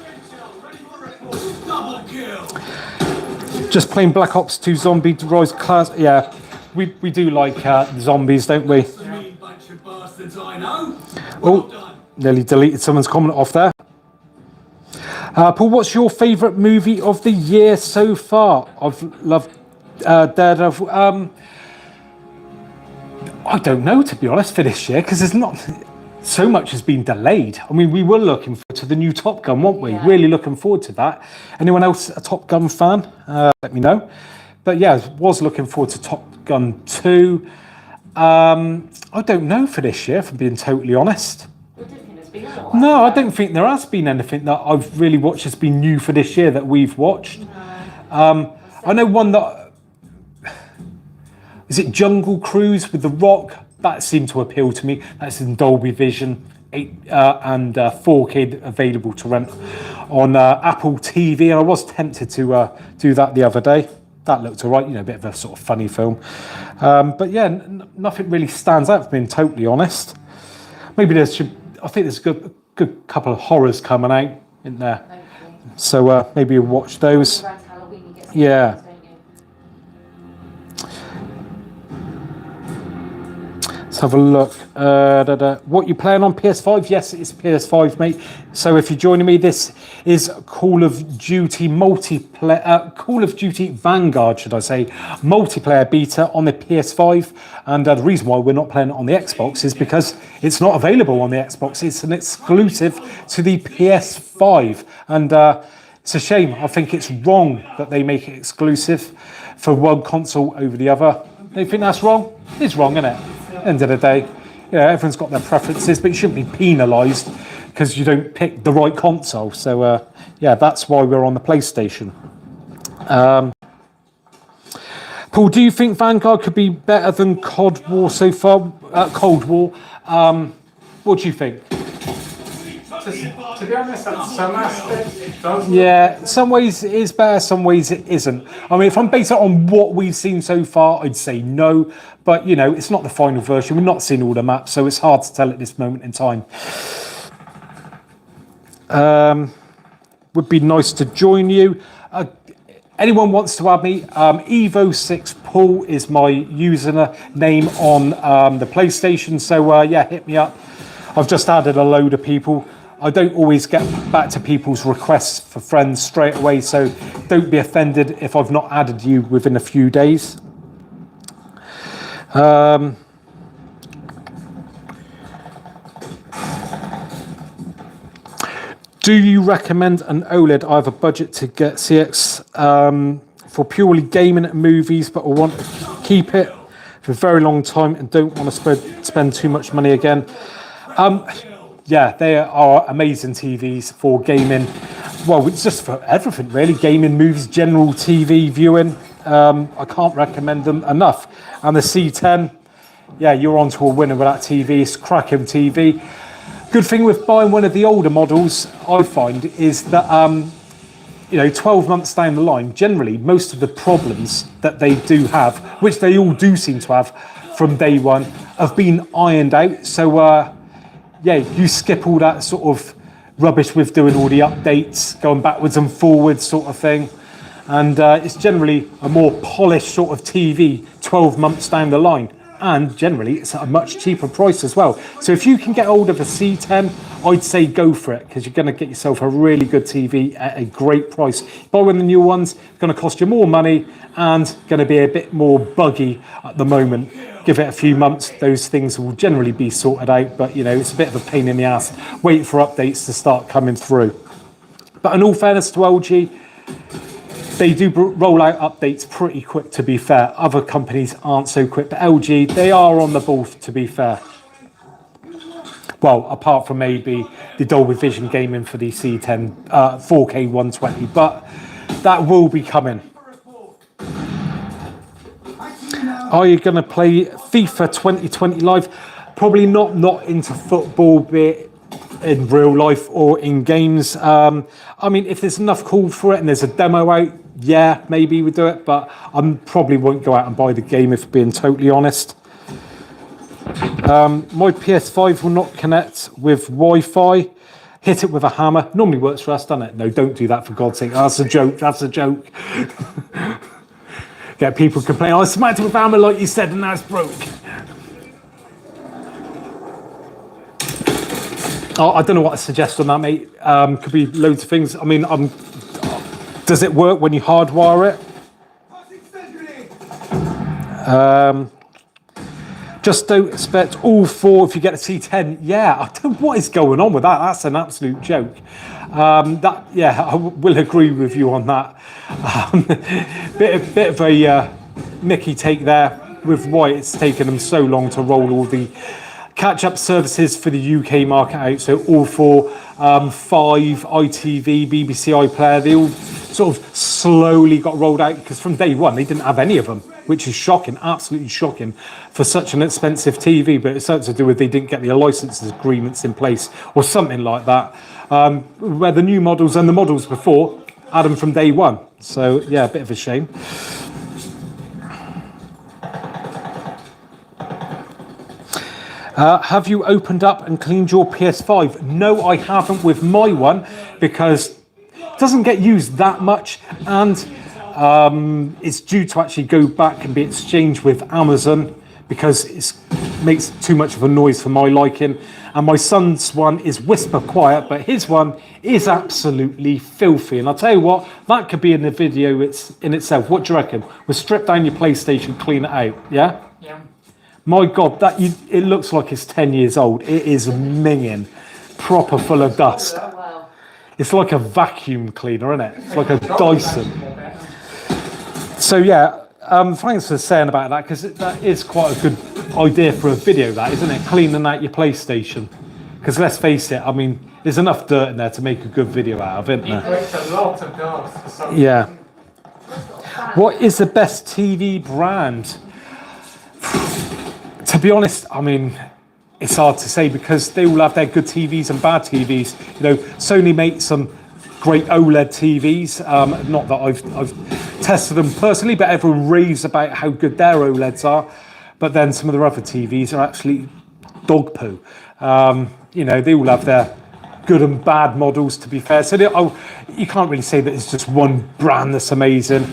Just playing Black Ops 2 Zombie Rise class. Yeah, we do like zombies, don't we? Oh, nearly deleted someone's comment off there. Paul, what's your favourite movie of the year so far? I've loved Daredevil. I don't know, to be honest, for this year, because there's not so much has been delayed. I mean, we were looking forward to the new Top Gun, weren't we? Yeah. Really looking forward to that. Anyone else a Top Gun fan? Let me know. But yeah, I was looking forward to Top Gun 2. I don't know for this year, if I'm being totally honest. No, I don't think there has been anything that I've really watched that's been new for this year that we've watched. No. I know one that... Is it Jungle Cruise with The Rock? That seemed to appeal to me. That's in Dolby Vision and 4K available to rent on Apple TV. And I was tempted to do that the other day. That looked all right, you know, a bit of a sort of funny film. But yeah, nothing really stands out, for being totally honest. Maybe I think there's a good couple of horrors coming out, isn't there? So maybe you'll watch those. Around Halloween, you get some Yeah. things, don't you? Let's have a look. What you playing on PS5? Yes, it's PS5, mate. So if you're joining me, this is Call of Duty multiplayer, Call of Duty Vanguard, should I say, multiplayer beta on the PS5. And the reason why we're not playing it on the Xbox is because it's not available on the Xbox. It's an exclusive to the PS5, and it's a shame. I think it's wrong that they make it exclusive for one console over the other. Do you think that's wrong? It's wrong, isn't it? End of the day, yeah, everyone's got their preferences, but you shouldn't be penalised because you don't pick the right console. So yeah, that's why we're on the PlayStation. Paul, do you think Vanguard could be better than COD War so far? Cold War. What do you think? To be honest, at some aspects it does. Yeah, some ways it is better, some ways it isn't. I mean, if I'm basing it on what we've seen so far, I'd say no. But, you know, it's not the final version. We've not seen all the maps, so it's hard to tell at this moment in time. Would be nice to join you. Anyone wants to add me, Evo6Paul is my username on the PlayStation. So, yeah, hit me up. I've just added a load of people. I don't always get back to people's requests for friends straight away, so don't be offended if I've not added you within a few days. Do you recommend an OLED? I have a budget to get CX for purely gaming and movies, but I want to keep it for a very long time and don't want to spend too much money again. Yeah, they are amazing TVs for gaming. Well, it's just for everything, really. Gaming, movies, general TV viewing. I can't recommend them enough. And the C10, yeah, you're on to a winner with that TV. It's cracking TV. Good thing with buying one of the older models, I find, is that, you know, 12 months down the line, generally, most of the problems that they do have, which they all do seem to have from day one, have been ironed out. So, yeah, you skip all that sort of rubbish with doing all the updates, going backwards and forwards sort of thing. And it's generally a more polished sort of TV 12 months down the line. And generally, it's at a much cheaper price as well. So if you can get hold of a C10, I'd say go for it, because you're going to get yourself a really good TV at a great price. Buy one of the new ones, going to cost you more money and going to be a bit more buggy at the moment. Give it a few months, those things will generally be sorted out, but you know, it's a bit of a pain in the ass. Wait for updates to start coming through. But in all fairness to LG, they do roll out updates pretty quick, to be fair. Other companies aren't so quick, but LG, they are on the ball, to be fair. Well, apart from maybe the Dolby Vision gaming for the C10 4K 120, but that will be coming. Are you going to play FIFA 2020 live? Probably not into football, be it in real life or in games. I mean, if there's enough call for it and there's a demo out, yeah, maybe we do it, but I probably won't go out and buy the game, if being totally honest. My PS5 will not connect with Wi-Fi. Hit it with a hammer. Normally works for us, doesn't it? No, don't do that, for God's sake. That's a joke. That's a joke. Get people complaining, I smacked it with a hammer like you said and now it's broke. Oh, I don't know what I suggest on that, mate. Could be loads of things. I mean, does it work when you hardwire it? Just don't expect all four if you get a C10. Yeah, I don't know what is going on with that. That's an absolute joke. Yeah, I will agree with you on that. Bit of a Mickey take there with why it's taken them so long to roll all the catch-up services for the UK market out. So all four, 5, ITV, BBC iPlayer, they all sort of slowly got rolled out, because from day one they didn't have any of them, which is shocking, absolutely shocking for such an expensive TV. But it's something to do with they didn't get the licenses agreements in place or something like that. Where the new models and the models before had them from day one. So yeah, a bit of a shame. Have you opened up and cleaned your PS5? No, I haven't with my one, because doesn't get used that much, and it's due to actually go back and be exchanged with Amazon because it makes too much of a noise for my liking. And my son's one is whisper quiet, but his one is absolutely filthy. And I'll tell you what, that could be in the video in itself. What do you reckon? We'll strip down your PlayStation, clean it out, yeah? Yeah. My God, it looks like it's 10 years old. It is minging, proper full of dust. Oh, wow. It's like a vacuum cleaner, isn't it? It's like a Dyson. So yeah, thanks for saying about that, because that is quite a good idea for a video, that, isn't it? Cleaning out your PlayStation. Because let's face it, I mean, there's enough dirt in there to make a good video out of, isn't It there? takes a lot of dust for something. Yeah. What is the best TV brand? To be honest, I mean, it's hard to say because they all have their good TVs and bad TVs. You know, Sony makes some great OLED TVs. Not that I've tested them personally, but everyone raves about how good their OLEDs are. But then some of their other TVs are actually dog poo. You know, they all have their good and bad models, to be fair. So you can't really say that it's just one brand that's amazing.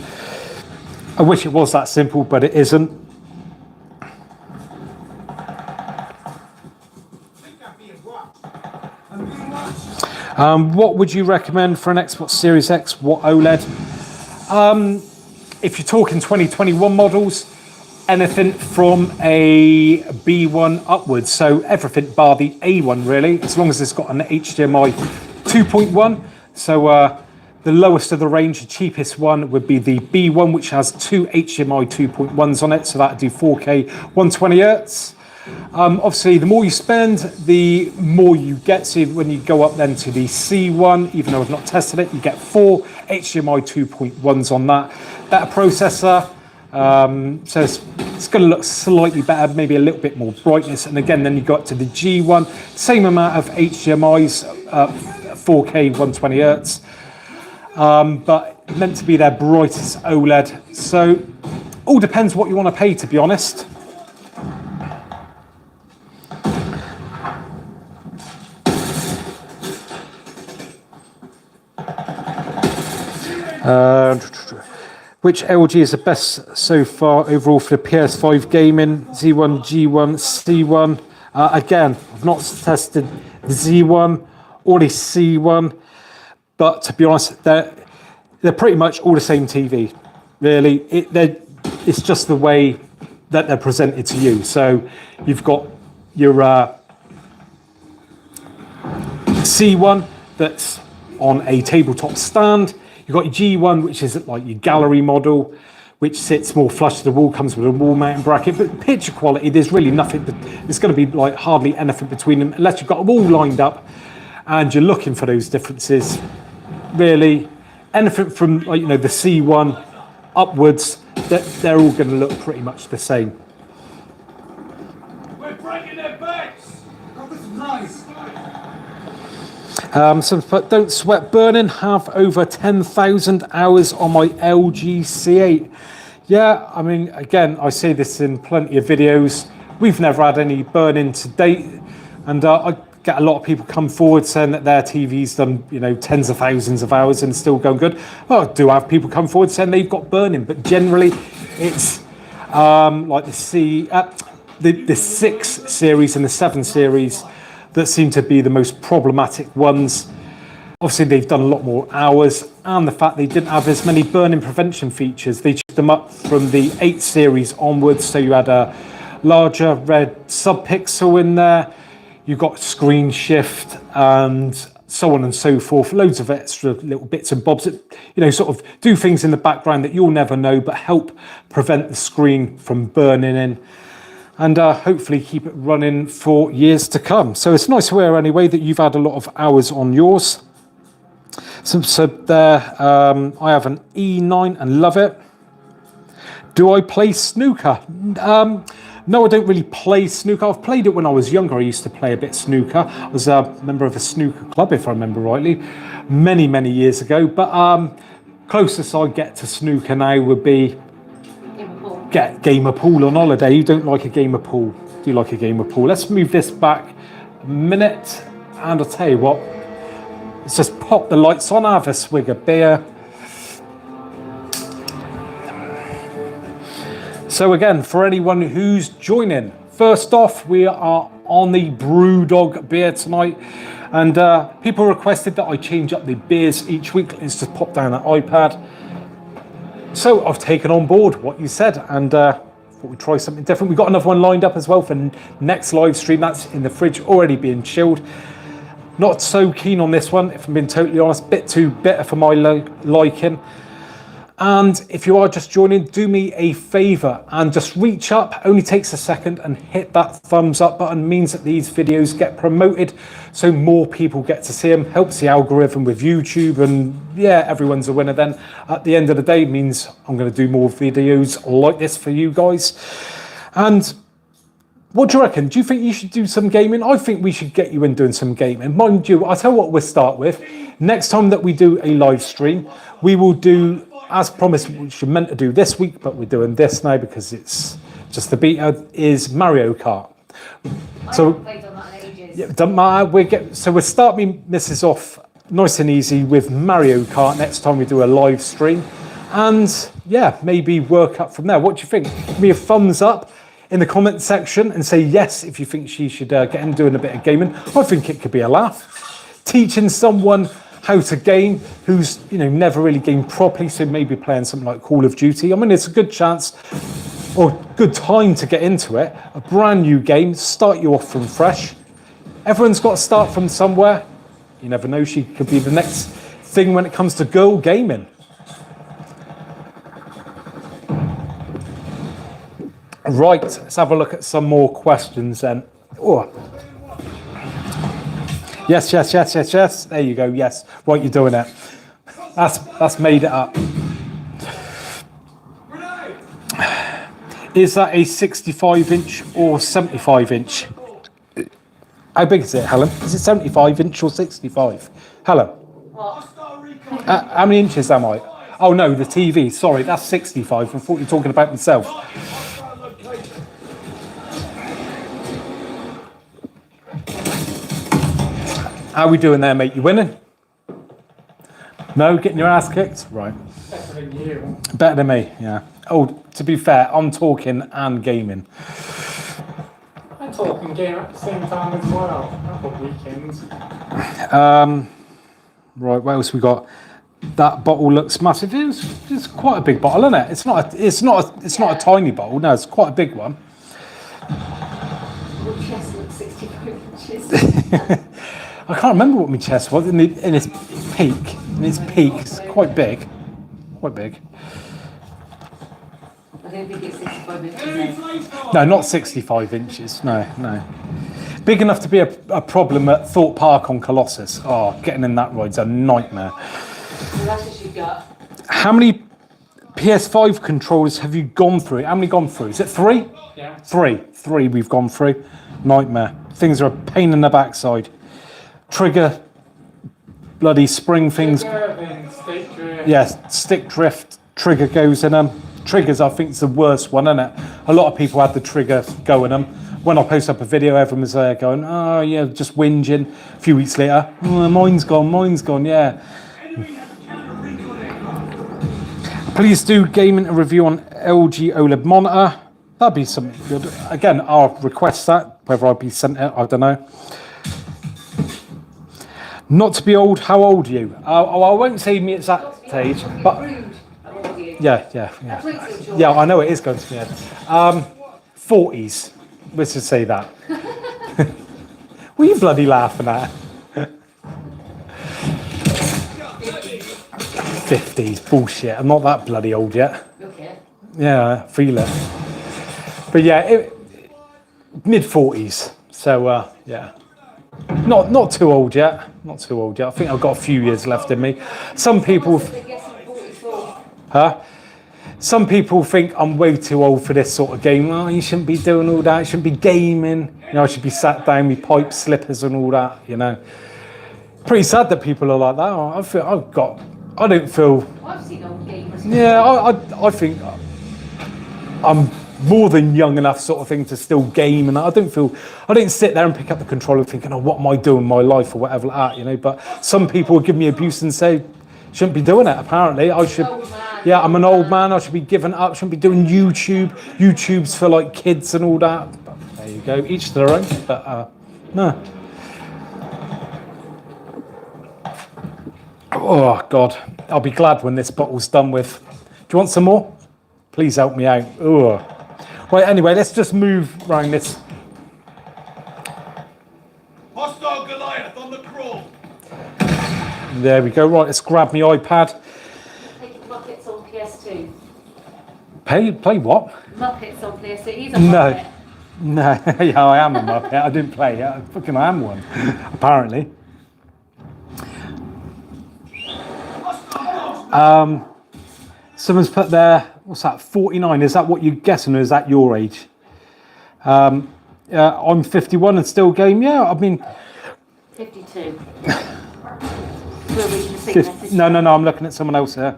I wish it was that simple, but it isn't. What would you recommend for an Xbox Series X? What OLED? If you're talking 2021 models, anything from a B1 upwards. So everything bar the A1 really, as long as it's got an HDMI 2.1. So the lowest of the range, the cheapest one would be the B1, which has two HDMI 2.1s on it. So that'd do 4K 120 Hz. Obviously, the more you spend, the more you get. So when you go up then to the C1, even though I've not tested it, you get four HDMI 2.1s on that. Better processor. So it's going to look slightly better, maybe a little bit more brightness. And again, then you got to the G1, same amount of HDMIs, 4K 120 Hz. But meant to be their brightest OLED. So all depends what you want to pay, to be honest. Which LG is the best so far overall for the PS5 gaming? Z1, G1, C1. Again, I've not tested the Z1 or the C1, but to be honest, they're pretty much all the same TV. Really, it's just the way that they're presented to you. So you've got your C1 that's on a tabletop stand. You've got your G1, which is like your gallery model, which sits more flush to the wall, comes with a wall mounting bracket. But picture quality, there's really nothing. There's going to be like hardly anything between them, unless you've got them all lined up and you're looking for those differences. Really, anything from like, you know, the C1 upwards, they're all going to look pretty much the same. We're breaking their backs! Oh, this is nice. But don't sweat burning, have over 10,000 hours on my LG C8. Yeah, I mean, again, I say this in plenty of videos. We've never had any burning to date. And I get a lot of people come forward saying that their TV's done, you know, tens of thousands of hours and still going good. Well, I do have people come forward saying they've got burning, but generally it's like the 6 series and the 7 series that seem to be the most problematic ones. Obviously, they've done a lot more hours, and the fact they didn't have as many burn-in prevention features. They changed them up from the 8 series onwards, so you had a larger red subpixel in there, you got screen shift, and so on and so forth. Loads of extra little bits and bobs that, you know, sort of do things in the background that you'll never know, but help prevent the screen from burning in. And hopefully keep it running for years to come. So it's nice to hear anyway that you've had a lot of hours on yours. So there, I have an E9 and love it. Do I play snooker? No, I don't really play snooker. I've played it when I was younger. I used to play a bit snooker. I was a member of a snooker club, if I remember rightly, many, many years ago. But closest I get to snooker now would be get game of pool on holiday. You don't like a game of pool? Do you like a game of pool? Let's move this back a minute, and I'll tell you what, Let's just pop the lights on, have a swig of beer. So again, for anyone who's joining, first off, we are on the Brewdog beer tonight, and people requested that I change up the beers each week. Let's just pop down that iPad. So I've taken on board what you said, and thought we'd try something different. We've got another one lined up as well for next live stream. That's in the fridge, already being chilled. Not so keen on this one, if I'm being totally honest. Bit too bitter for my liking. And if you are just joining, do me a favor and just reach up, only takes a second, and hit that thumbs up button. Means that these videos get promoted so more people get to see them. Helps the algorithm with YouTube, and yeah, everyone's a winner then. At the end of the day, means I'm going to do more videos like this for you guys. And what do you reckon? Do you think you should do some gaming? I think we should get you in doing some gaming. Mind you, I'll tell you what we'll start with. Next time that we do a live stream, we will do, as promised, which we're meant to do this week, but we're doing this now because it's just the beta, is Mario Kart. So, I haven't played on that in ages. yeah, doesn't matter. So we'll start me missus off nice and easy with Mario Kart next time we do a live stream. And yeah, maybe work up from there. What do you think? Give me a thumbs up in the comment section and say yes if you think she should get in doing a bit of gaming. I think it could be a laugh. Teaching someone how to game who's, you know, never really gamed properly, so maybe playing something like Call of Duty. I mean, it's a good chance or good time to get into it. A brand new game, start you off from fresh. Everyone's got to start from somewhere. You never know, she could be the next thing when it comes to girl gaming. Right, let's have a look at some more questions then. Oh. Yes. There you go. Yes. Right, you're doing it. That's made it up. Is that a 65-inch or 75-inch? How big is it, Helen? Is it 75-inch or 65? Helen? What? How many inches am I? Oh no, the TV. Sorry, that's 65. I thought you were talking about myself. How are we doing there, mate? You winning? No, getting your ass kicked? Right. Better than you. Better than me, yeah. Oh, to be fair, I'm talking and gaming. I'm talking game at the same time as well. I've got weekends. Right, what else we got? That bottle looks massive. It's quite a big bottle, isn't it? It's not a tiny bottle. No, it's quite a big one. Your chest looks 65 inches. I can't remember what my chest was in its peak. In its peak, it's quite big. Quite big. I don't think it's 65 inches. No, not 65 inches. No. Big enough to be a problem at Thorpe Park on Colossus. Oh, getting in that ride's a nightmare. So that's what you got. How many PS5 controllers have you gone through? How many gone through? Is it 3? Yeah. 3 we've gone through. Nightmare. Things are a pain in the backside. Trigger, bloody spring things. Stick drift. Yeah, stick drift, trigger goes in them. Triggers, I think, is the worst one, isn't it? A lot of people had the trigger go in them. When I post up a video, everyone was there going, oh yeah, just whinging. A few weeks later, oh, mine's gone, yeah. Please do gaming a review on LG OLED monitor. That'd be something good. Again, I'll request that, whether I'd be sent it, I don't know. Not to be old, how old are you? I won't say me exact age, but yeah. Yeah, I know it is going to be. 40s. Let's just say that. What are you bloody laughing at? 50s, bullshit. I'm not that bloody old yet. Okay. Yeah, I feel it. But yeah, mid 40s. So yeah. Not too old yet. Not too old yet. I think I've got a few years left in me. Some people, some people think I'm way too old for this sort of game. Oh, you shouldn't be doing all that. You shouldn't be gaming. You know, I should be sat down with pipe slippers and all that. You know, pretty sad that people are like that. I don't feel. I've seen old gamers. Yeah, I think I'm more than young enough sort of thing to still game, and I don't sit there and pick up the controller thinking, oh, what am I doing in my life or whatever like that, you know. But some people would give me abuse and say, shouldn't be doing it. Apparently, I should. Yeah, I'm an old man. I should be giving up. Shouldn't be doing YouTube. YouTube's for like kids and all that. But there you go. Each to their own. But no. Oh God, I'll be glad when this bottle's done with. Do you want some more? Please help me out. Ugh. Right. Anyway, let's just move around this. Hostile Goliath on the crawl. There we go. Right. Let's grab my iPad. Muppets on PS2. Play what? Muppets on PS2. He's a Muppet. No. Yeah, I am a Muppet. I didn't play. I am one. Apparently. Someone's put there, what's that, 49? Is that what you're guessing, or is that your age? I'm 51 and still game. Yeah, I mean... 52. No, I'm looking at someone else here.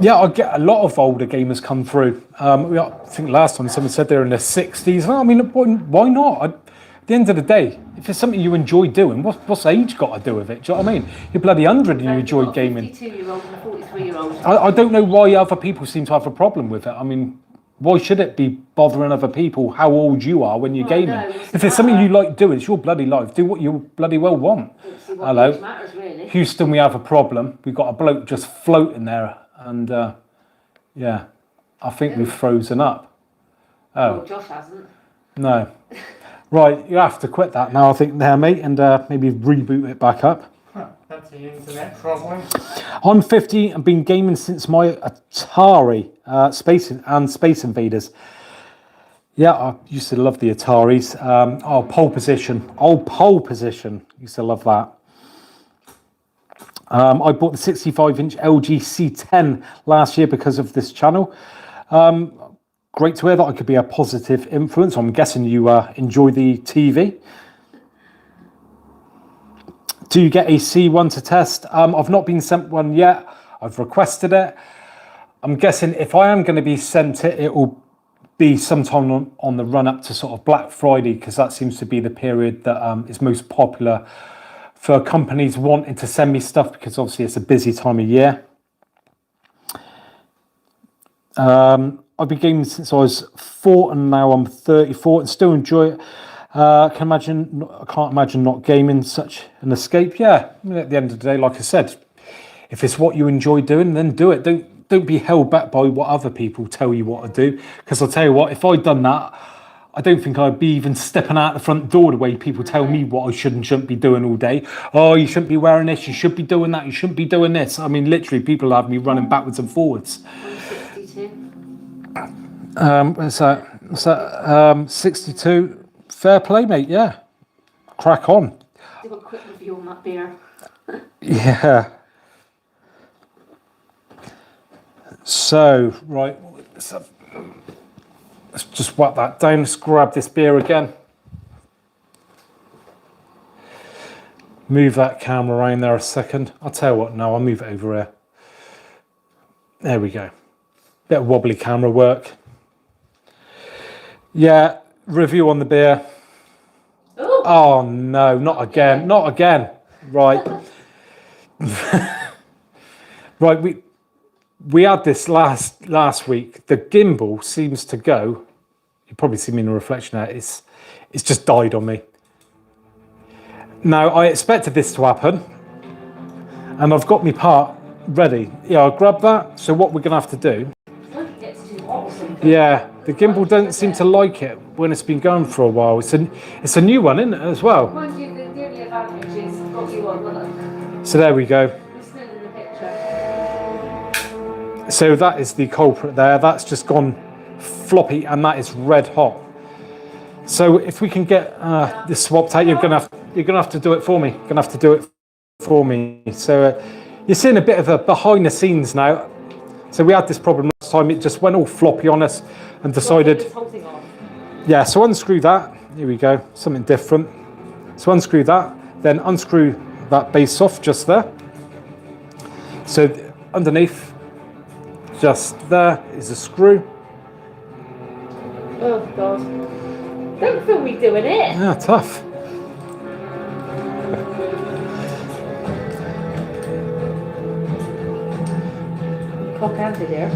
Yeah, I get a lot of older gamers come through. I think last time someone said they're in their 60s. Well, I mean, why not? At the end of the day, if it's something you enjoy doing, what's age got to do with it? Do you know what I mean? You're bloody 100 and you enjoy gaming. 52-year-old and a 43-year-old. I don't know why other people seem to have a problem with it. I mean, why should it be bothering other people how old you are when you're gaming? No, if it's something you like doing, it's your bloody life. Do what you bloody well want. Hello. Matters, really. Houston, we have a problem. We've got a bloke just floating there, and yeah, I think we've frozen up. Oh, Josh hasn't. No. Right, you have to quit that now, I think, there, mate, and maybe reboot it back up. That's the internet problem. I'm 50 and been gaming since my Atari Space Invaders. Yeah, I used to love the Ataris. Pole position. Used to love that. I bought the 65-inch LG C10 last year because of this channel. Great to hear that I could be a positive influence. I'm guessing you enjoy the TV. Do you get a C1 to test? I've not been sent one yet. I've requested it. I'm guessing if I am going to be sent it, it will be sometime on the run up to sort of Black Friday, because that seems to be the period that is most popular for companies wanting to send me stuff, because obviously it's a busy time of year. I've been gaming since I was 4 and now I'm 34 and still enjoy it. I can't imagine not gaming, such an escape. Yeah, I mean, at the end of the day, like I said, if it's what you enjoy doing, then do it. Don't be held back by what other people tell you what to do. Because I'll tell you what, if I'd done that, I don't think I'd be even stepping out the front door the way people tell me what I should and shouldn't be doing all day. Oh, you shouldn't be wearing this, you should be doing that, you shouldn't be doing this. I mean, literally, people have me running backwards and forwards. 62. What's that? 62. Fair play, mate. Yeah, crack on. Do a quick review on that beer. Yeah. So right, let's just whack that down. Let's grab this beer again. Move that camera around there a second. I'll tell you what. No, I'll move it over here. There we go. Bit of wobbly camera work. Yeah. Review on the beer. Ooh. Oh no, not again. Not again. Right. Right, we had this last week. The gimbal seems to go. You probably see me in the reflection there. It's just died on me. Now I expected this to happen, and I've got my part ready. Yeah, I'll grab that. So what we're gonna have to do? Yeah, the gimbal doesn't seem to like it when it's been going for a while. It's a new one, isn't it, as well? Mind you, the only advantage is got you on, look. So there we go. You're still in the picture. So that is the culprit there. That's just gone floppy, and that is red hot. So if we can get this swapped out, you're gonna have to do it for me. So you're seeing a bit of a behind the scenes now. So we had this problem last time. It just went all floppy on us and decided. Yeah, so unscrew that. Here we go, something different. So unscrew that, then unscrew that base off just there. So underneath, just there is a screw. Oh God. Don't film me doing it. Yeah, tough. Cock-handed here.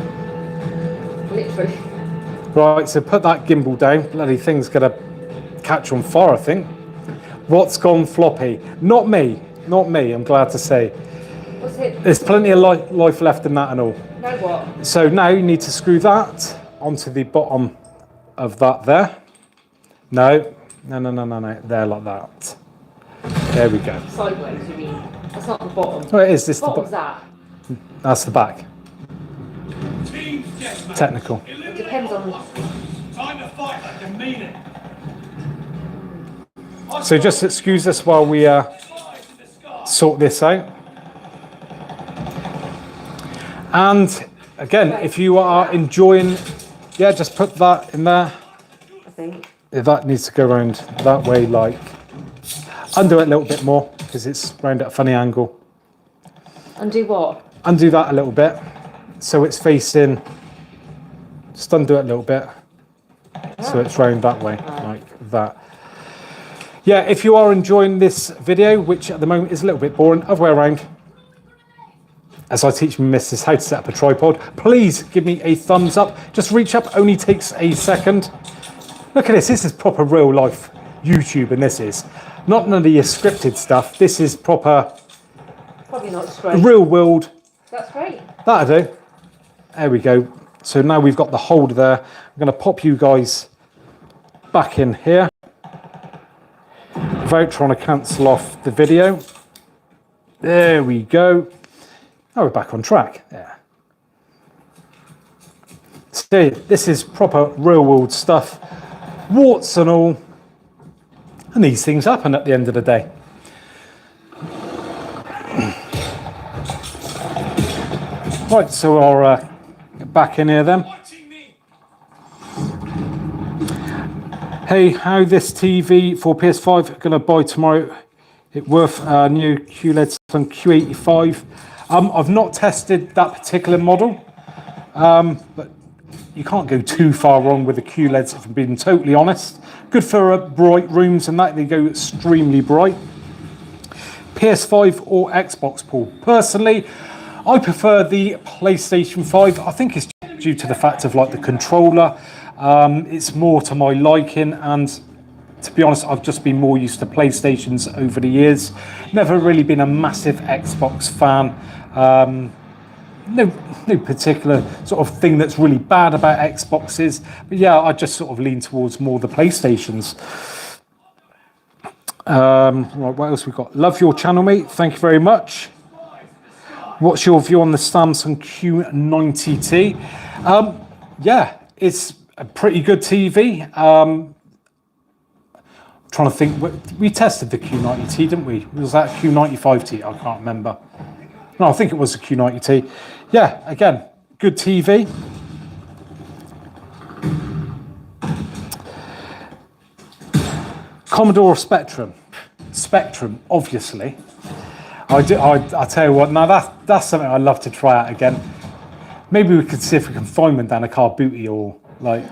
Literally. Right, so put that gimbal down. Bloody thing's gonna catch on fire, I think. What's gone floppy? Not me. Not me, I'm glad to say. What's it? There's plenty of life left in that and all. Now what? So now you need to screw that onto the bottom of that there. No. There, like that. There we go. Sideways, you mean? That's not the bottom. Oh, it is. This the Bottom's that. That's the back. Team deathmatch. Technical. It depends on. Time to fight like you mean it. So just excuse us while we sort this out. And again, if you are enjoying, yeah, just put that in there. I think. That needs to go around that way, like undo it a little bit more because it's round at a funny angle. Undo what? Undo that a little bit so it's facing. Just undo it a little bit so it's round that way, like that. Yeah, if you are enjoying this video, which at the moment is a little bit boring, other way around, as I teach my missus how to set up a tripod, please give me a thumbs up. Just reach up, only takes a second. Look at this is proper real life YouTube, and this is not none of your scripted stuff. This is proper Probably not straight. real world. That's great. That'll do. There we go. So now we've got the holder there. I'm going to pop you guys back in here without trying to cancel off the video. There we go. Now we're back on track. Yeah. See, this is proper real world stuff. Warts and all. And these things happen at the end of the day. Right, so I'll get back in here then. Hey, how this TV for PS5 going to buy tomorrow? It worth a new QLED Samsung Q85. I've not tested that particular model, but you can't go too far wrong with the QLEDs if I'm being totally honest. Good for bright rooms and that, they go extremely bright. PS5 or Xbox, Paul? Personally, I prefer the PlayStation 5. I think it's due to the fact of like the controller. It's more to my liking, and to be honest, I've just been more used to PlayStations over the years. Never really been a massive Xbox fan. No particular sort of thing that's really bad about Xboxes, but yeah, I just sort of lean towards more the PlayStations. Right, what else we got? Love your channel, mate. Thank you very much. What's your view on the Samsung Q90T? Yeah, it's a pretty good TV. Trying to think, we tested the Q90T, didn't we? Was that Q95T? I can't remember. No, I think it was a Q90T. Yeah, again, good TV. Commodore or Spectrum? Spectrum, obviously. I tell you what, now that's something I'd love to try out again. Maybe we could see if we can find one down a car booty or like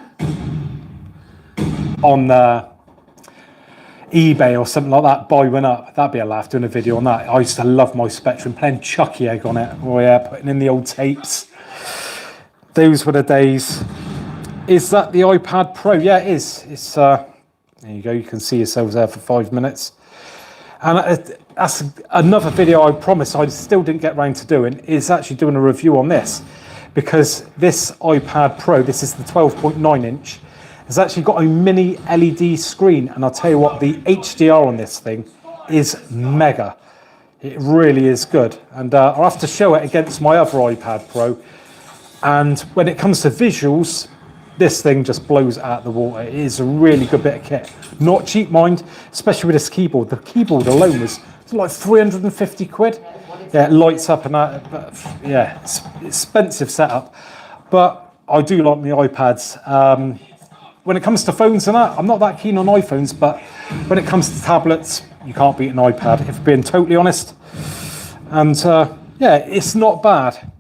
on eBay or something like that, buy one up. That'd be a laugh doing a video on that. I used to love my Spectrum, playing Chucky Egg on it. Oh yeah, putting in the old tapes. Those were the days. Is that the iPad Pro? Yeah, it is. It's there you go, you can see yourselves there for 5 minutes. And that's another video I promised I still didn't get around to doing, is actually doing a review on this. Because this iPad Pro, this is the 12.9 inch, has actually got a mini LED screen. And I'll tell you what, the HDR on this thing is mega. It really is good. And I'll have to show it against my other iPad Pro. And when it comes to visuals, this thing just blows out of the water. It is a really good bit of kit. Not cheap, mind, especially with this keyboard. The keyboard alone was like 350 quid. Yeah, it lights up and that, but yeah, it's expensive setup. But I do like my iPads. When it comes to phones and that, I'm not that keen on iPhones, but when it comes to tablets, you can't beat an iPad, if being totally honest. And yeah, it's not bad.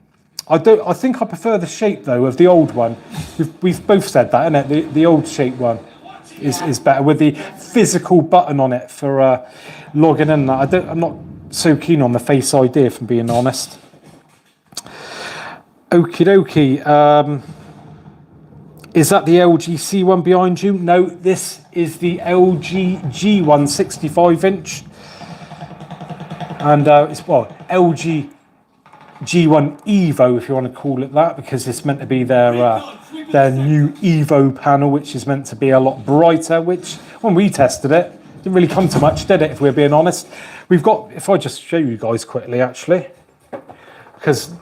I think I prefer the shape though of the old one. We've both said that, innit? The old shape one is better with the physical button on it for logging in. I'm not so keen on the Face ID, if I'm being honest. Okie dokie. Is that the LG C1 behind you? No, this is the LG G1 65-inch. And it's, well, LG G1 Evo, if you want to call it that, because it's meant to be their new Evo panel, which is meant to be a lot brighter, which, when we tested it, didn't really come to much, did it, if we're being honest? We've got, if I just show you guys quickly, actually, because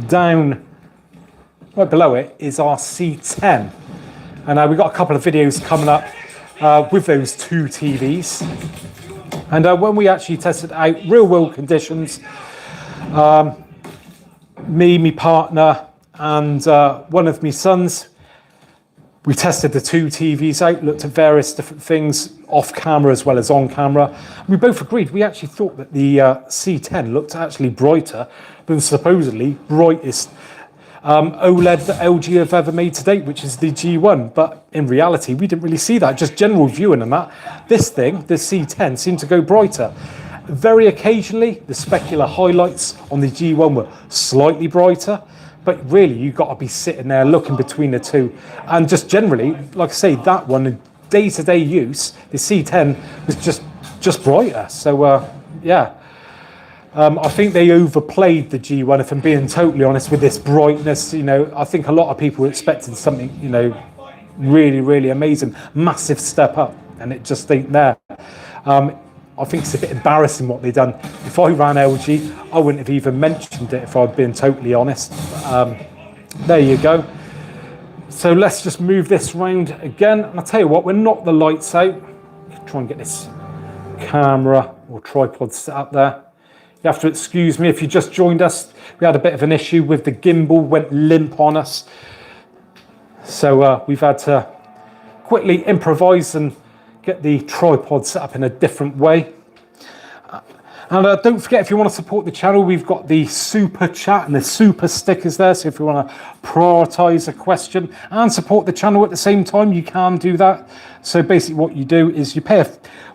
down right below it is our C10. And we've got a couple of videos coming up with those two TVs. And when we actually tested out real world conditions, me, my partner, and one of my sons, we tested the two TVs out, looked at various different things off camera as well as on camera. We both agreed, we actually thought that the C10 looked actually brighter than supposedly brightest OLED that LG have ever made to date, which is the G1. But in reality, we didn't really see that, just general viewing and that. This thing, the C10, seemed to go brighter. Very occasionally, the specular highlights on the G1 were slightly brighter, but really, you've got to be sitting there looking between the two. And just generally, like I say, that one, in day-to-day use, the C10 was just brighter. So, yeah. I think they overplayed the G1, if I'm being totally honest, with this brightness. You know, I think a lot of people were expecting something, you know, really, really amazing, massive step up, and it just ain't there. I think it's a bit embarrassing what they've done. If I ran LG, I wouldn't have even mentioned it if I'd been totally honest. There you go. So let's just move this round again. And I'll tell you what, we'll knock the lights out. Try and get this camera or tripod set up there. You have to excuse me if you just joined us. We had a bit of an issue with the gimbal, went limp on us. So we've had to quickly improvise and get the tripod set up in a different way. And don't forget, if you want to support the channel, we've got the super chat and the super stickers there. So if you want to prioritize a question and support the channel at the same time, you can do that. So basically what you do is you pay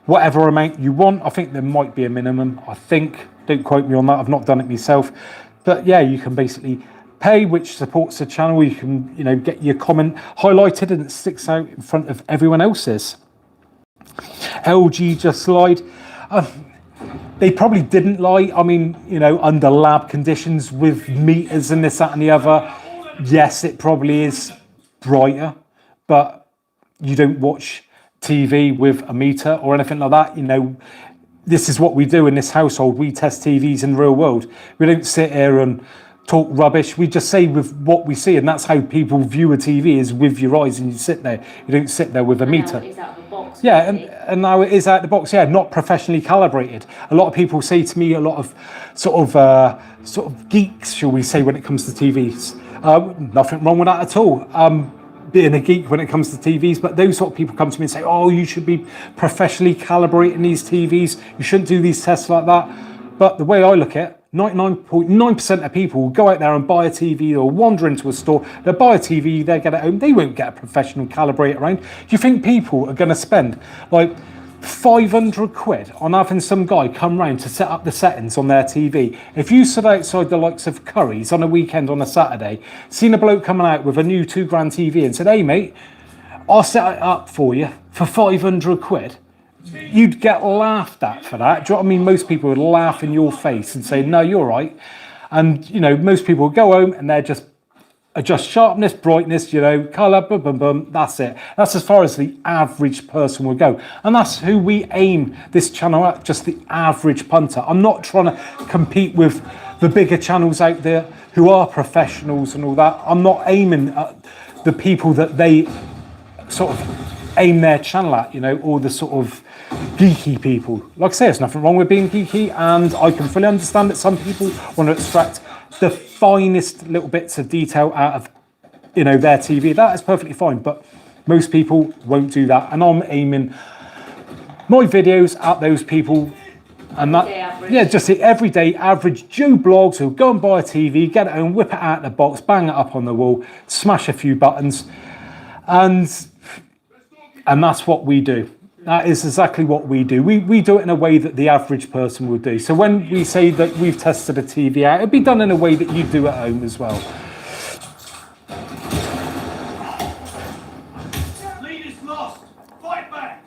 whatever amount you want. I think there might be a minimum, I think. Don't quote me on that, I've not done it myself. But yeah, you can basically pay, which supports the channel. You can, you know, get your comment highlighted and it sticks out in front of everyone else's. LG just lied. They probably didn't lie. I mean, you know, under lab conditions with meters and this, that and the other, yes, it probably is brighter, but you don't watch TV with a meter or anything like that. You know, this is what we do in this household. We test TVs in the real world. We don't sit here and talk rubbish. We just say with what we see, and that's how people view a TV, is with your eyes, and you sit there. You don't sit there with a meter. Now it is out of the box, yeah, and now it is out the box. Yeah, not professionally calibrated. A lot of people say to me, a lot of sort of geeks, shall we say, when it comes to TVs. Nothing wrong with that at all. Being a geek when it comes to TVs, but those sort of people come to me and say, oh, you should be professionally calibrating these TVs. You shouldn't do these tests like that. But the way I look at it, 99.9% of people will go out there and buy a TV or wander into a store, they'll buy a TV, they get it home, they won't get a professional calibrator around. Do you think people are going to spend like 500 quid on having some guy come round to set up the settings on their TV? If you stood outside the likes of Curry's on a weekend on a Saturday, seen a bloke coming out with a new £2 grand TV and said, hey mate, I'll set it up for you for 500 quid. You'd get laughed at for that. Do you know what I mean? Most people would laugh in your face and say, no, you're right. And, you know, most people would go home and they're just adjust sharpness, brightness, you know, color, boom, boom, boom. That's it. That's as far as the average person will go. And that's who we aim this channel at, just the average punter. I'm not trying to compete with the bigger channels out there who are professionals and all that. I'm not aiming at the people that they sort of aim their channel at, you know, or the sort of geeky people. Like I say, there's nothing wrong with being geeky, and I can fully understand that some people want to extract the finest little bits of detail out of, you know, their TV. That is perfectly fine, but most people won't do that, and I'm aiming my videos at those people, and that Yeah, just the everyday average Joe Blogs who'll go and buy a TV, get it home, whip it out of the box, bang it up on the wall, smash a few buttons, and that's what we do. That is exactly what we do. We do it in a way that the average person would do. So when we say that we've tested a TV out, it'd be done in a way that you do at home as well. Lead is lost. Fight back.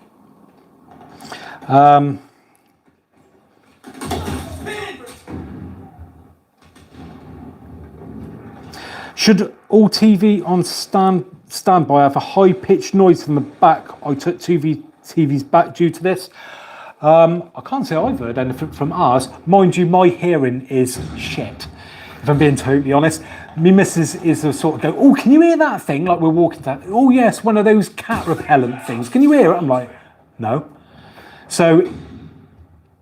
Should all TV on standby have a high-pitched noise from the back? I took TV's back due to this. I can't say I've heard anything from ours. Mind you, my hearing is shit, if I'm being totally honest. Me missus is the sort of go, oh, can you hear that thing? Like we're walking down, oh yes, one of those cat repellent things. Can you hear it? I'm like, no. So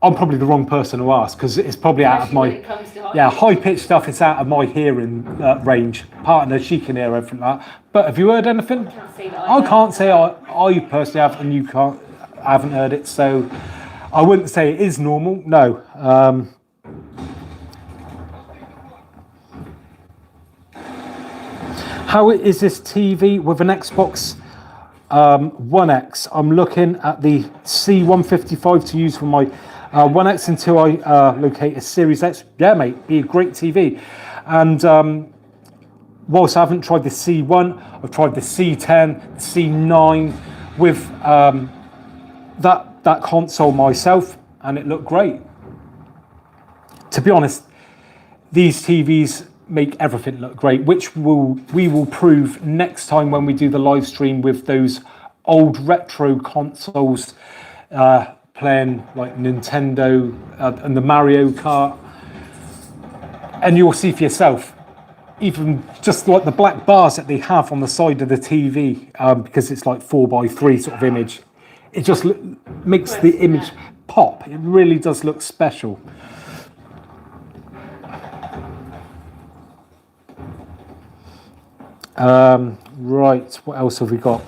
I'm probably the wrong person to ask because it's probably out of my, high-pitched stuff. It's out of my hearing range. Partner, she can hear everything like that. But have you heard anything? I can't say I personally have, and you haven't heard it. So I wouldn't say it is normal. No. How is this TV with an Xbox One X? I'm looking at the C155 to use for my One X until I locate a Series X. Yeah, mate, be a great TV. And whilst I haven't tried the C1, I've tried the C10, the C9 with that console myself, and it looked great. To be honest, these TVs make everything look great, which we will prove next time when we do the live stream with those old retro consoles playing like Nintendo and the Mario Kart, and you'll see for yourself, even just like the black bars that they have on the side of the TV, because it's like 4:3 sort of image, it just makes the image pop. It really does look special. Right, what else have we got?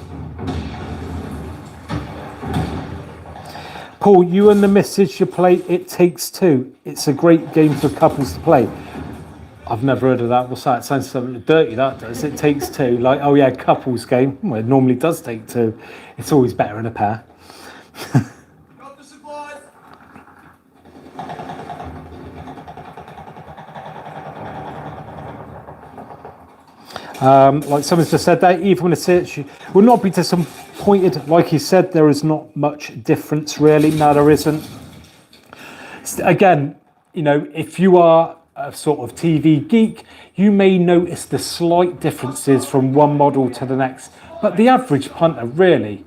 Paul, you and the missus should play It Takes Two. It's a great game for couples to play. I've never heard of that. What's that? It sounds something dirty, that does. It Takes Two. Like, oh yeah, couples game. Well, it normally does take two. It's always better in a pair. Got the supplies. Like someone's just said that, even when a search will not be disappointed. Like he said, there is not much difference really. No, there isn't. Again, you know, if you are a sort of TV geek, you may notice the slight differences from one model to the next. But the average punter really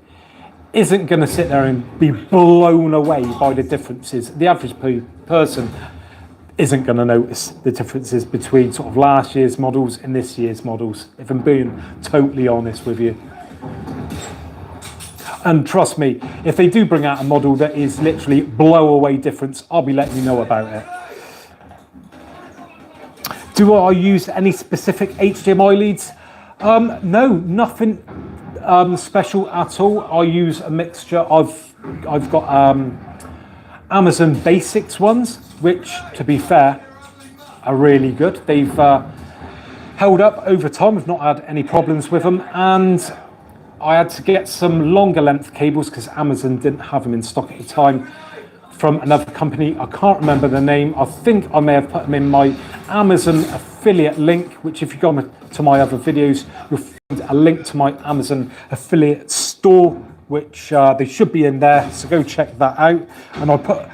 isn't going to sit there and be blown away by the differences. The average person isn't going to notice the differences between sort of last year's models and this year's models, if I'm being totally honest with you. And trust me, if they do bring out a model that is literally blow away difference, I'll be letting you know about it. Do I use any specific HDMI leads? No, nothing special at all. I use a mixture. I've got Amazon Basics ones, which, to be fair, are really good. They've held up over time. I've not had any problems with them, and I had to get some longer length cables because Amazon didn't have them in stock at the time from another company. I can't remember the name. I think I may have put them in my Amazon affiliate link, which if you go to my other videos, you'll find a link to my Amazon affiliate store, which they should be in there. So go check that out. And I put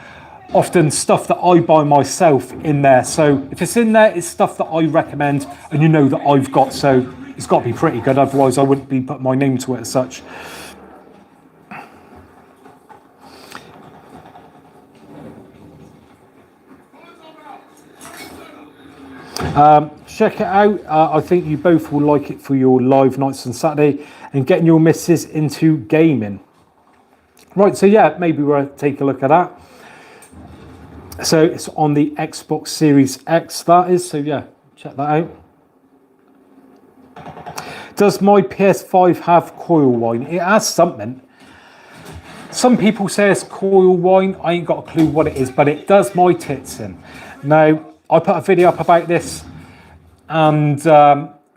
often stuff that I buy myself in there. So if it's in there, it's stuff that I recommend and you know that I've got. So it's got to be pretty good. Otherwise I wouldn't be putting my name to it as such. Check it out. I think you both will like it for your live nights on Saturday and getting your missus into gaming. Right, so yeah, maybe we'll take a look at that. So it's on the Xbox Series X, that is. So yeah, check that out. Does my PS5 have coil wine? It has something. Some people say it's coil wine. I ain't got a clue what it is, but it does my tits in. Now, I put a video up about this, and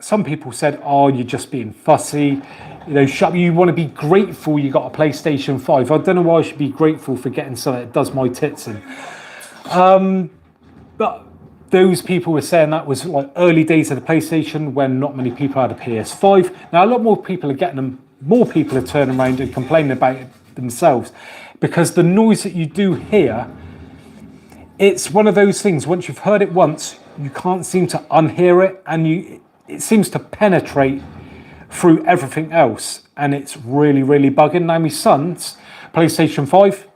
some people said, oh, you're just being fussy. You know, you want to be grateful you got a PlayStation 5. I don't know why I should be grateful for getting something that does my tits in. But those people were saying that was like early days of the PlayStation when not many people had a PS5. Now, a lot more people are getting them. More people are turning around and complaining about it themselves, because the noise that you do hear, it's one of those things, once you've heard it once, you can't seem to unhear it, and it seems to penetrate through everything else, and it's really, really bugging. Now, my son's PlayStation 5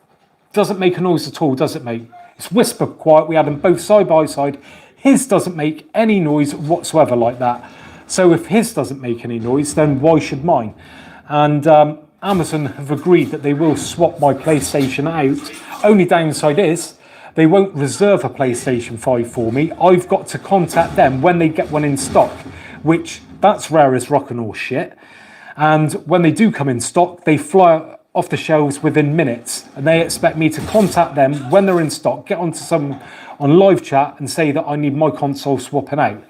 doesn't make a noise at all, does it, mate? It's whisper quiet. We had them both side by side. His doesn't make any noise whatsoever like that. So if his doesn't make any noise, then why should mine? And Amazon have agreed that they will swap my PlayStation out. Only downside is they won't reserve a PlayStation 5 for me. I've got to contact them when they get one in stock, which that's rare as rock and all shit. And when they do come in stock, they fly off the shelves within minutes, and they expect me to contact them when they're in stock, get onto some on live chat and say that I need my console swapping out.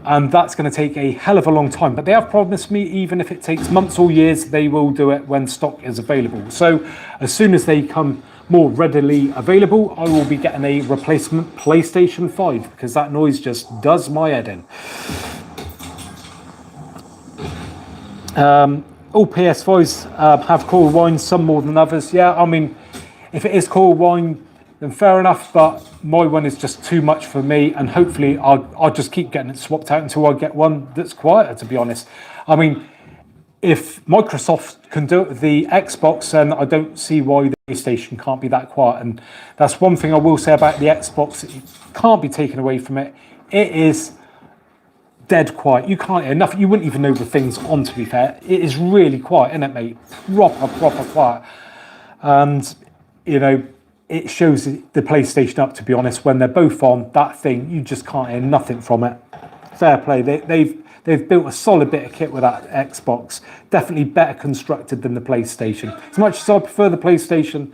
And that's going to take a hell of a long time, but they have promised me even if it takes months or years, they will do it when stock is available. So as soon as they come more readily available, I will be getting a replacement PlayStation 5, because that noise just does my head in. All PS5s have coil wine, some more than others. Yeah, I mean, if it is coil wine, then fair enough, but my one is just too much for me, and hopefully I'll just keep getting it swapped out until I get one that's quieter, to be honest. I mean, if Microsoft can do it with the Xbox, then I don't see why the PlayStation can't be that quiet. And that's one thing I will say about the Xbox, it can't be taken away from it. It is dead quiet. You can't hear nothing. You wouldn't even know the thing's on, to be fair. It is really quiet, isn't it, mate? Proper quiet. And, you know, it shows the PlayStation up, to be honest. When they're both on, that thing, you just can't hear nothing from it. Fair play. They've built a solid bit of kit with that Xbox. Definitely better constructed than the PlayStation. As much as I prefer the PlayStation,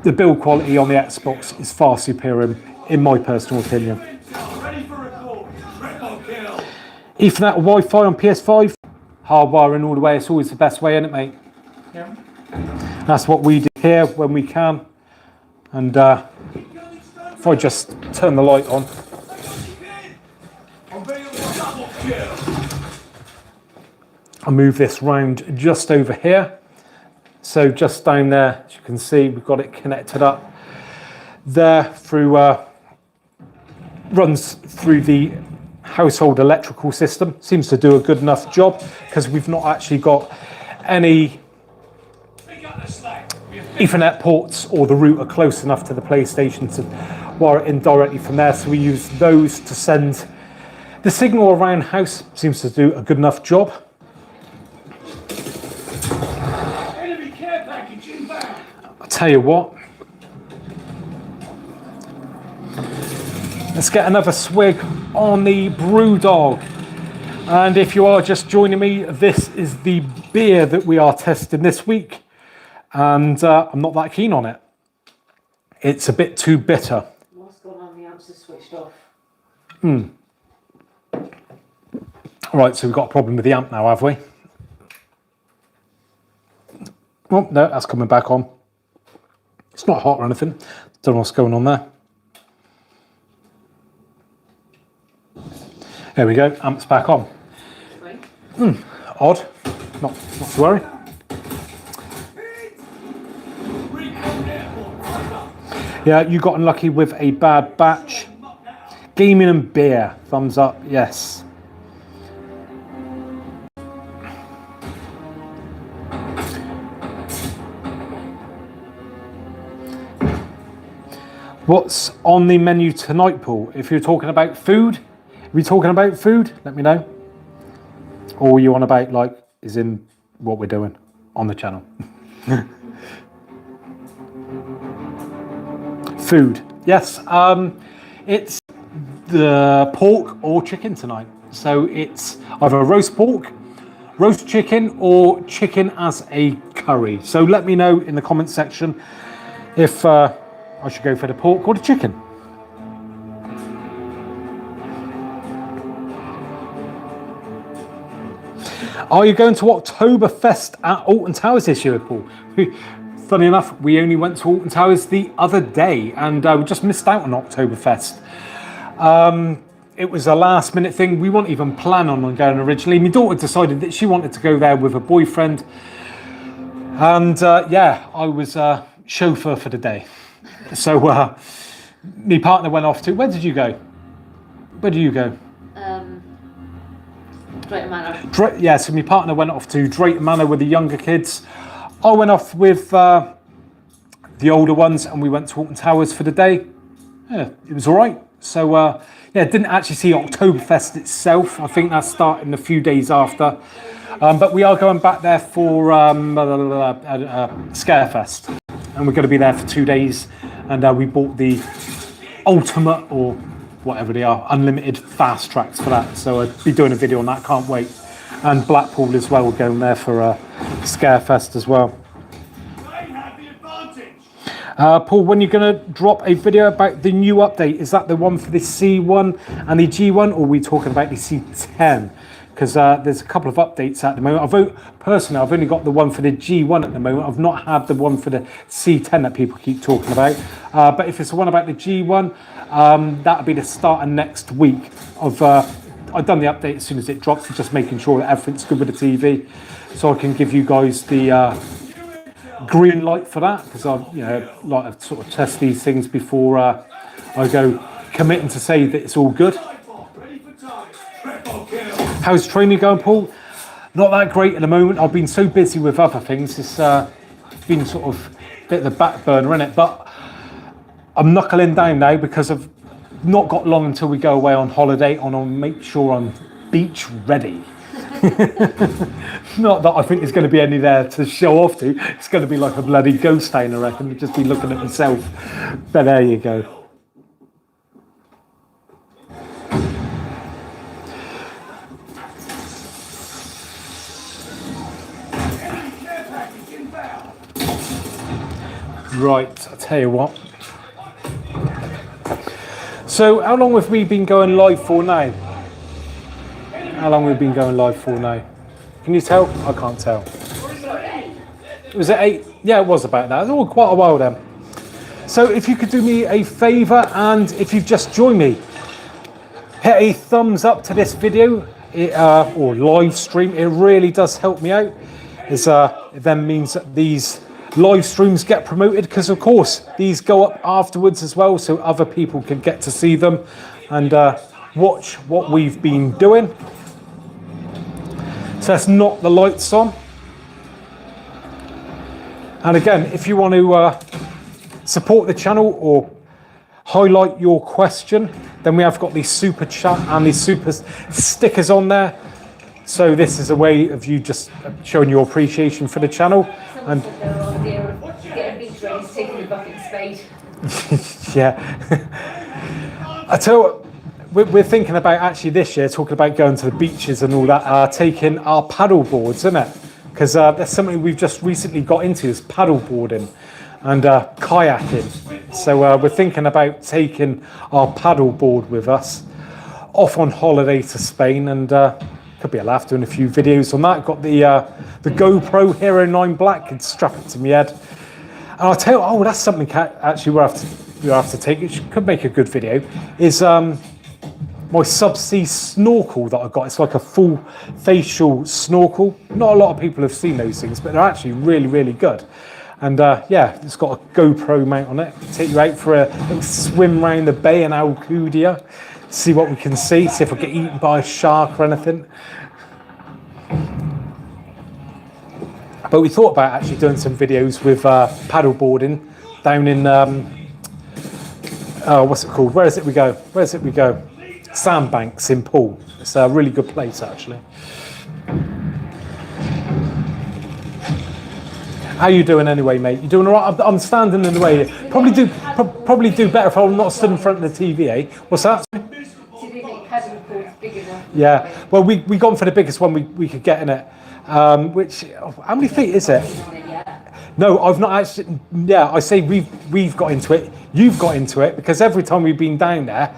the build quality on the Xbox is far superior, in my personal opinion. Ethernet or Wi-Fi on PS5, hardwiring all the way. It's always the best way, isn't it, mate? Yeah. That's what we do here when we can. And if I just turn the light on. I'll move this round just over here. So just down there, as you can see, we've got it connected up there through, runs through the household electrical system. Seems to do a good enough job, because we've not actually got any Ethernet ports or the router close enough to the PlayStation to wire it in directly from there. So we use those to send the signal around house. Seems to do a good enough job. Enemy care package inbound. I'll tell you what. Let's get another swig on the Brewdog. And if you are just joining me, this is the beer that we are testing this week. And I'm not that keen on it. It's a bit too bitter. What's gone on? The amps are switched off. Right, so we've got a problem with the amp now, have we? Oh, no, that's coming back on. It's not hot or anything. Don't know what's going on there. There we go, amp's back on. Odd, not to worry. Yeah, you got unlucky with a bad batch. Gaming and beer, thumbs up, yes. What's on the menu tonight, Paul? If you're talking about food, are we talking about food? Let me know. Or are you on about, like, is in what we're doing on the channel? Food, yes. It's the pork or chicken tonight. So it's either roast pork, roast chicken, or chicken as a curry. So let me know in the comment section if I should go for the pork or the chicken. Are you going to Oktoberfest at Alton Towers this year, Paul? Funny enough, we only went to Alton Towers the other day and we just missed out on Oktoberfest. It was a last minute thing. We weren't even planning on going originally. My daughter decided that she wanted to go there with her boyfriend. And yeah, I was chauffeur for the day. So my partner went off to, where did you go? Where did you go? Drayton Manor. Yeah, so my partner went off to Drayton Manor with the younger kids. I went off with the older ones and we went to Alton Towers for the day. Yeah, it was all right. So yeah, didn't actually see Oktoberfest itself. I think that's starting a few days after. But we are going back there for Scarefest. And we're going to be there for 2 days. And we bought the ultimate, or whatever they are, unlimited fast tracks for that. So I'll be doing a video on that, can't wait. And Blackpool as well, we're going there for Scarefest as well. They have the advantage. Paul, when you're going to drop a video about the new update, is that the one for the C1 and the G1, or are we talking about the C10? Because there's a couple of updates at the moment. Personally, I've only got the one for the G1 at the moment. I've not had the one for the C10 that people keep talking about. But if it's the one about the G1, that'll be the start of next week. I've done the update as soon as it drops, just making sure that everything's good with the TV, so I can give you guys the green light for that, because I like to sort of test these things before I go committing to say that it's all good. How's training going, Paul? Not that great at the moment. I've been so busy with other things. It's been sort of a bit of the back burner, innit? But I'm knuckling down now because I've not got long until we go away on holiday, and I'll make sure I'm beach ready. Not that I think there's going to be any there to show off to. It's going to be like a bloody ghost town, I reckon. I'll just be looking at myself. But there you go. Right, I'll tell you what. So, how long have we been going live for now? How long have we been going live for now? Can you tell? I can't tell. Was it 8? Yeah, it was about that. It was all quite a while then. So, if you could do me a favour, and if you've just joined me, hit a thumbs up to this video or live stream. It really does help me out. It then means that these live streams get promoted, because of course these go up afterwards as well, so other people can get to see them and watch what we've been doing. So let's knock the lights on. And again, if you want to support the channel or highlight your question, then we have got the super chat and the super stickers on there. So this is a way of you just showing your appreciation for the channel. And yeah, I tell you what, we're thinking about actually this year talking about going to the beaches and all that, taking our paddle boards, isn't it? Because that's something we've just recently got into, is paddle boarding and kayaking. So we're thinking about taking our paddle board with us off on holiday to Spain, and could be a laugh doing a few videos on that. Got the GoPro Hero 9 Black, and strap it to my head. And I'll tell you, that's something actually we'll have to take, which could make a good video, is my subsea snorkel that I've got. It's like a full facial snorkel. Not a lot of people have seen those things, but they're actually really, really good. And yeah, it's got a GoPro mount on it. Take you out for a little swim around the bay in Alcudia. See what we can see if I get eaten by a shark or anything. But we thought about actually doing some videos with paddleboarding down in, what's it called? Where is it we go? Sandbanks in Poole. It's a really good place, actually. How you doing anyway, mate? You doing all right? I'm standing in the way. Probably do better if I'm not stood in front of the TV, eh? What's that? Yeah, well, we gone for the biggest one we could get in it. Which, how many feet is it? No, I've not actually. Yeah, I say we've got into it. You've got into it because every time we've been down there,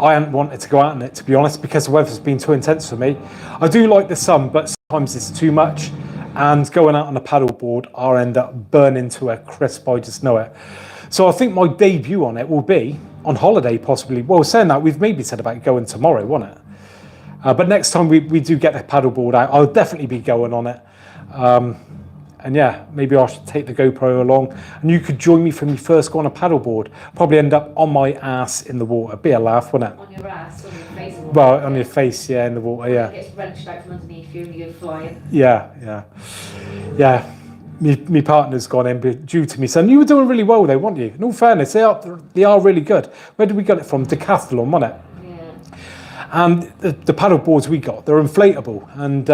I hadn't wanted to go out in it, to be honest, because the weather's been too intense for me. I do like the sun, but sometimes it's too much. And going out on a paddleboard, I'll end up burning to a crisp. I just know it. So I think my debut on it will be on holiday, possibly. Well, saying that, we've maybe said about going tomorrow, won't it? But next time we do get the paddleboard out, I'll definitely be going on it. And yeah, maybe I should take the GoPro along and you could join me for me first go on a paddleboard. Probably end up on my ass in the water. Be a laugh, wouldn't it? On your ass, on your face. Well, on your face, yeah, in the water, yeah. It gets wrenched out from underneath you and you go flying. Yeah. My partner's gone in due to me saying, you were doing really well though, weren't you? In all fairness, they are really good. Where did we get it from? Decathlon, wasn't it? Yeah. And the paddle boards we got, they're inflatable. And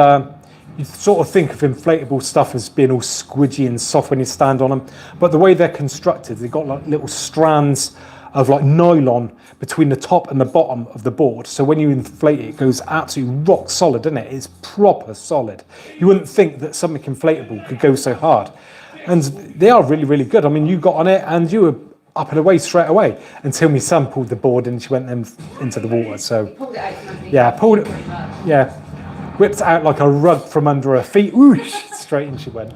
you sort of think of inflatable stuff as being all squidgy and soft when you stand on them. But the way they're constructed, they've got like little strands of like nylon between the top and the bottom of the board. So when you inflate it, it goes absolutely rock solid, doesn't it? It's proper solid. You wouldn't think that something inflatable could go so hard. And they are really, really good. I mean, you got on it and you were up and away straight away until my son pulled the board and she went into the water. So Pulled it out from underneath. yeah, pulled it. Yeah, whipped it out like a rug from under her feet. Whoosh, straight in she went.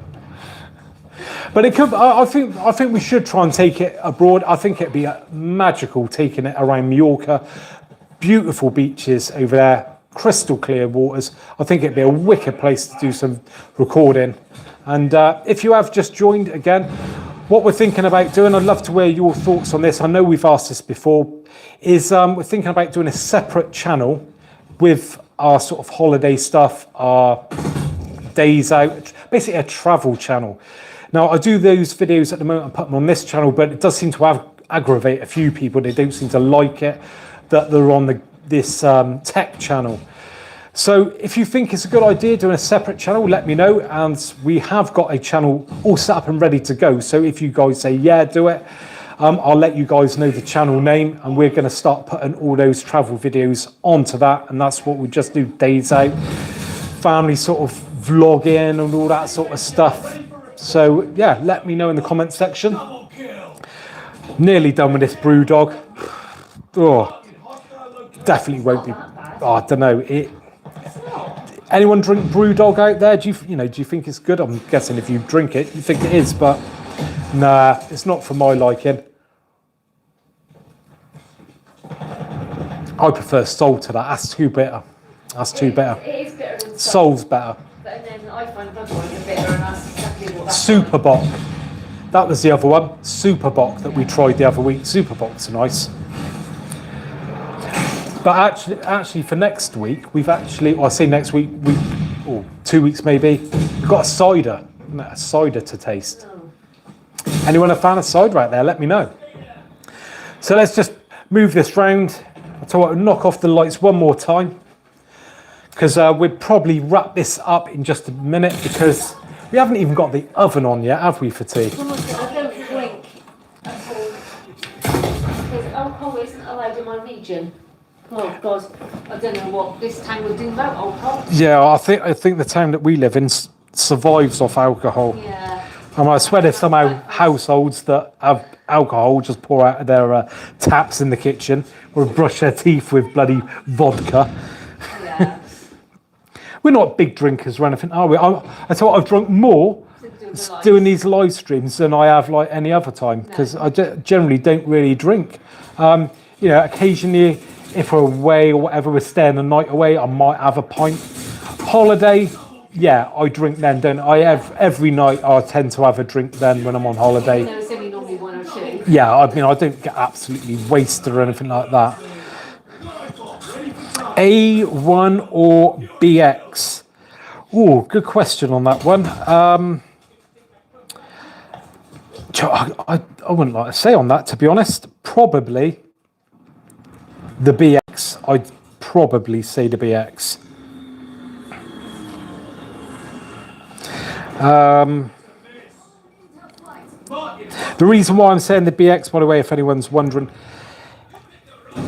But it could. I think we should try and take it abroad. I think it'd be magical taking it around Mallorca. Beautiful beaches over there, crystal clear waters. I think it'd be a wicked place to do some recording. And if you have just joined again, what we're thinking about doing, I'd love to hear your thoughts on this. I know we've asked this before. Is we're thinking about doing a separate channel with our sort of holiday stuff, our days out, basically a travel channel. Now, I do those videos at the moment, I put them on this channel, but it does seem to aggravate a few people. They don't seem to like it, that they're on this tech channel. So if you think it's a good idea doing a separate channel, let me know. And we have got a channel all set up and ready to go. So if you guys say, yeah, do it, I'll let you guys know the channel name, and we're going to start putting all those travel videos onto that. And that's what we just do, days out, family sort of vlogging and all that sort of stuff. So yeah, let me know in the comment section. Nearly done with this brew dog. Oh, definitely won't be. Oh, I don't know. Anyone drink brew dog out there? Do you think it's good? I'm guessing if you drink it, you think it is, but nah, it's not for my liking. I prefer Sol to that. That's too bitter. That's too bitter. It is bitter than Sol's better. But then I find Vanguard bitter, and that's exactly what that's Superbock. That was the other one. Superbock that we tried the other week. Superbocks are nice. But actually for next week, we've actually, or I say next week, or 2 weeks maybe, we've got a cider to taste. Oh. Anyone a fan of cider out there? Let me know. So let's just move this round. I'll tell you what, knock off the lights one more time, because we'll probably wrap this up in just a minute, because we haven't even got the oven on yet, have we, for tea? I don't drink at all, because alcohol isn't allowed in my region. Oh God, I don't know what this town would do without alcohol. Yeah, I think the town that we live in survives off alcohol. Yeah. And I swear there's some households that have alcohol just pour out of their taps in the kitchen, or brush their teeth with bloody vodka. Yeah. We're not big drinkers or anything, are we? I tell you what, I've drunk more doing these live streams than I have like any other time, because I generally don't really drink. Occasionally, if we're away or whatever, we're staying the night away, I might have a pint. Holiday, yeah, I drink then, don't I? Every night I tend to have a drink then when I'm on holiday. You know, it's only normally one or two. Yeah, I mean, I don't get absolutely wasted or anything like that. A1 or BX? Oh, good question on that one. I wouldn't like to say on that, to be honest. Probably the BX. I'd probably say the BX. The reason why I'm saying the BX, by the way, if anyone's wondering,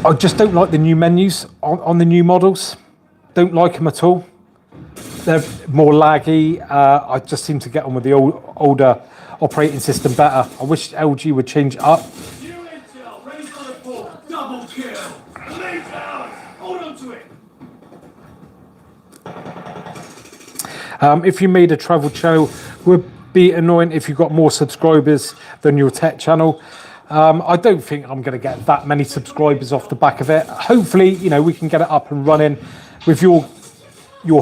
I just don't like the new menus on the new models. Don't like them at all. they're more laggy. I just seem to get on with the older operating system better. I wish LG would change it up. New intel, ready for the ball. Double kill. Lead towers, hold on to it. If you made a travel channel, would be annoying if you got more subscribers than your tech channel. I don't think I'm going to get that many subscribers off the back of it. Hopefully, you know, we can get it up and running with your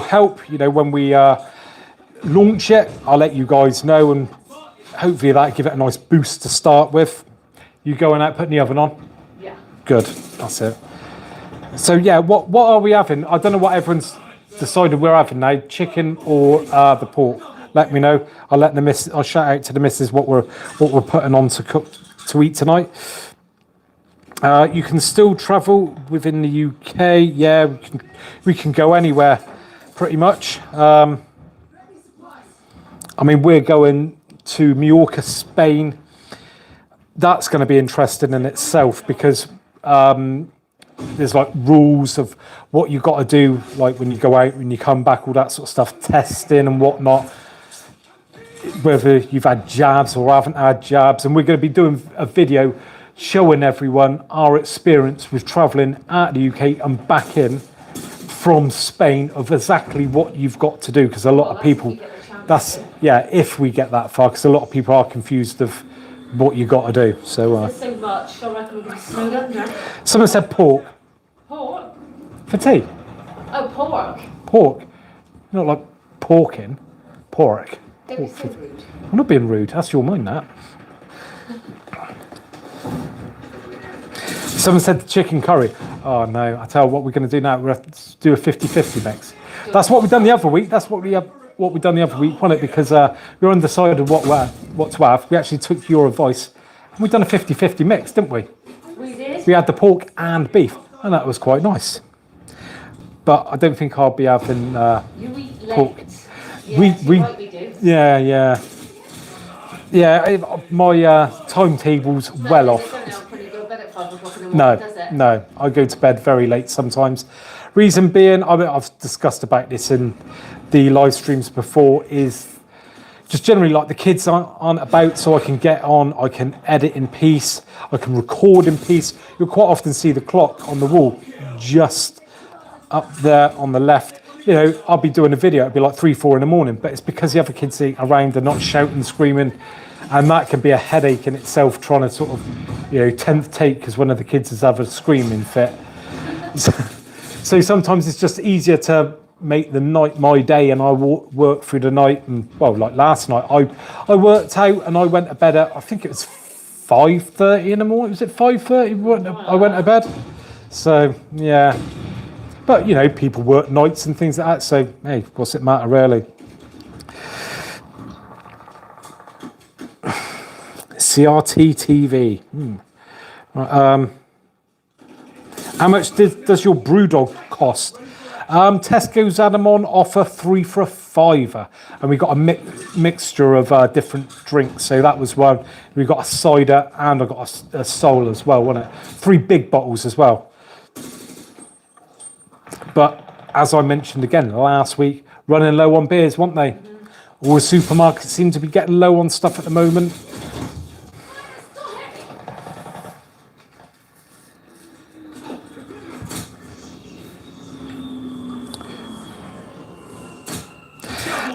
help. You know, when we launch it, I'll let you guys know, and hopefully that'll give it a nice boost to start with. You going out putting the oven on? Yeah. Good, that's it. So yeah, what are we having? I don't know what everyone's decided we're having now, chicken or the pork. Let me know. I'll shout out to the missus what we're putting on to cook to eat tonight. You can still travel within the UK. Yeah, we can go anywhere pretty much. I mean, we're going to Mallorca, Spain. That's going to be interesting in itself because there's like rules of what you got to do, like when you go out, when you come back, all that sort of stuff, testing and whatnot, whether you've had jabs or haven't had jabs. And we're going to be doing a video showing everyone our experience with traveling out the UK and back in from Spain of exactly what you've got to do, because a lot of people, if we get that far, because a lot of people are confused of what you got to do. So There's so much, I reckon we're going to snowed under. someone said pork Pork? for tea. Oh, pork. Pork, not like porking. Pork. Don't be so rude. I'm not being rude. That's your mind, that. Someone said chicken curry. Oh no! I tell you what we're going to do now. We're going to do a 50-50 mix. That's what we've done the other week. That's what we done the other week, wasn't it? Because we were undecided what to have. We actually took your advice, and we've done a 50-50 mix, didn't we? We did. We had the pork and beef, and that was quite nice. But I don't think I'll be having You eat late. pork. Yes, we do. Yeah. My timetable's well off. They don't know when you go to bed at 5 o'clock in the morning, does it? No, I go to bed very late sometimes. Reason being, I've discussed about this in the live streams before, is just generally like the kids aren't about, so I can get on, I can edit in peace, I can record in peace. You'll quite often see the clock on the wall just up there on the left. You know, I'll be doing a video, it'll be like 3-4 in the morning, but it's because the other kids are around, they're not shouting, screaming, and that can be a headache in itself, trying to sort of, you know, 10th take because one of the kids has had a screaming fit. So sometimes it's just easier to make the night my day, and I work through the night. And well, like last night, I worked out and I went to bed at, I think it was 5:30 in the morning. Was it 5:30? I went to bed. So yeah. But, you know, people work nights and things like that, so, hey, what's it matter, really? CRT TV. Right, how much does your Brewdog cost? Tesco's had them on offer 3 for a £5, and we got a mixture of different drinks, so that was one. We got a cider, and I got a Sol as well, wasn't it? 3 big bottles as well. But as I mentioned again last week, running low on beers, weren't they? All the supermarkets seem to be getting low on stuff at the moment.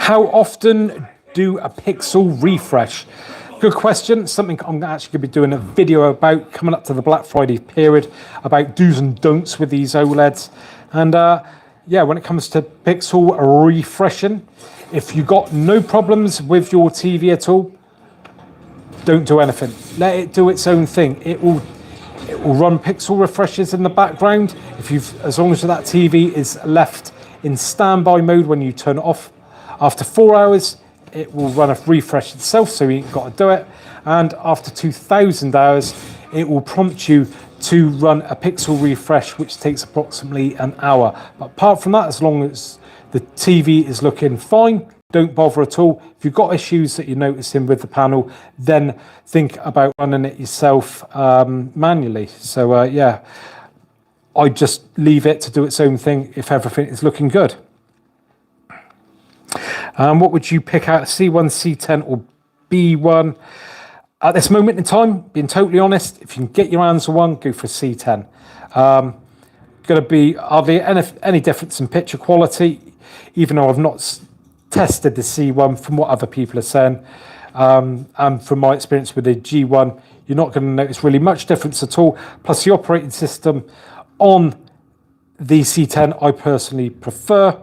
How often do a pixel refresh? Good question. Something I'm actually going to be doing a video about coming up to the Black Friday period, about do's and don'ts with these OLEDs. And yeah, when it comes to pixel refreshing, if you got no problems with your TV at all, don't do anything. Let it do its own thing. It will run pixel refreshes in the background. As long as that TV is left in standby mode when you turn it off, after 4 hours, it will run a refresh itself, so you ain't got to do it. And after 2,000 hours, it will prompt you to run a pixel refresh, which takes approximately an hour. But apart from that, as long as the TV is looking fine, don't bother at all. If you've got issues that you're noticing with the panel, then think about running it yourself manually. So yeah, I just leave it to do its own thing if everything is looking good. What would you pick out, C1, C10 or B1? At this moment in time, being totally honest, if you can get your hands on one, go for a C10. Are there any difference in picture quality? Even though I've not tested the C1 from what other people are saying, and from my experience with the G1, you're not going to notice really much difference at all. Plus the operating system on the C10 I personally prefer,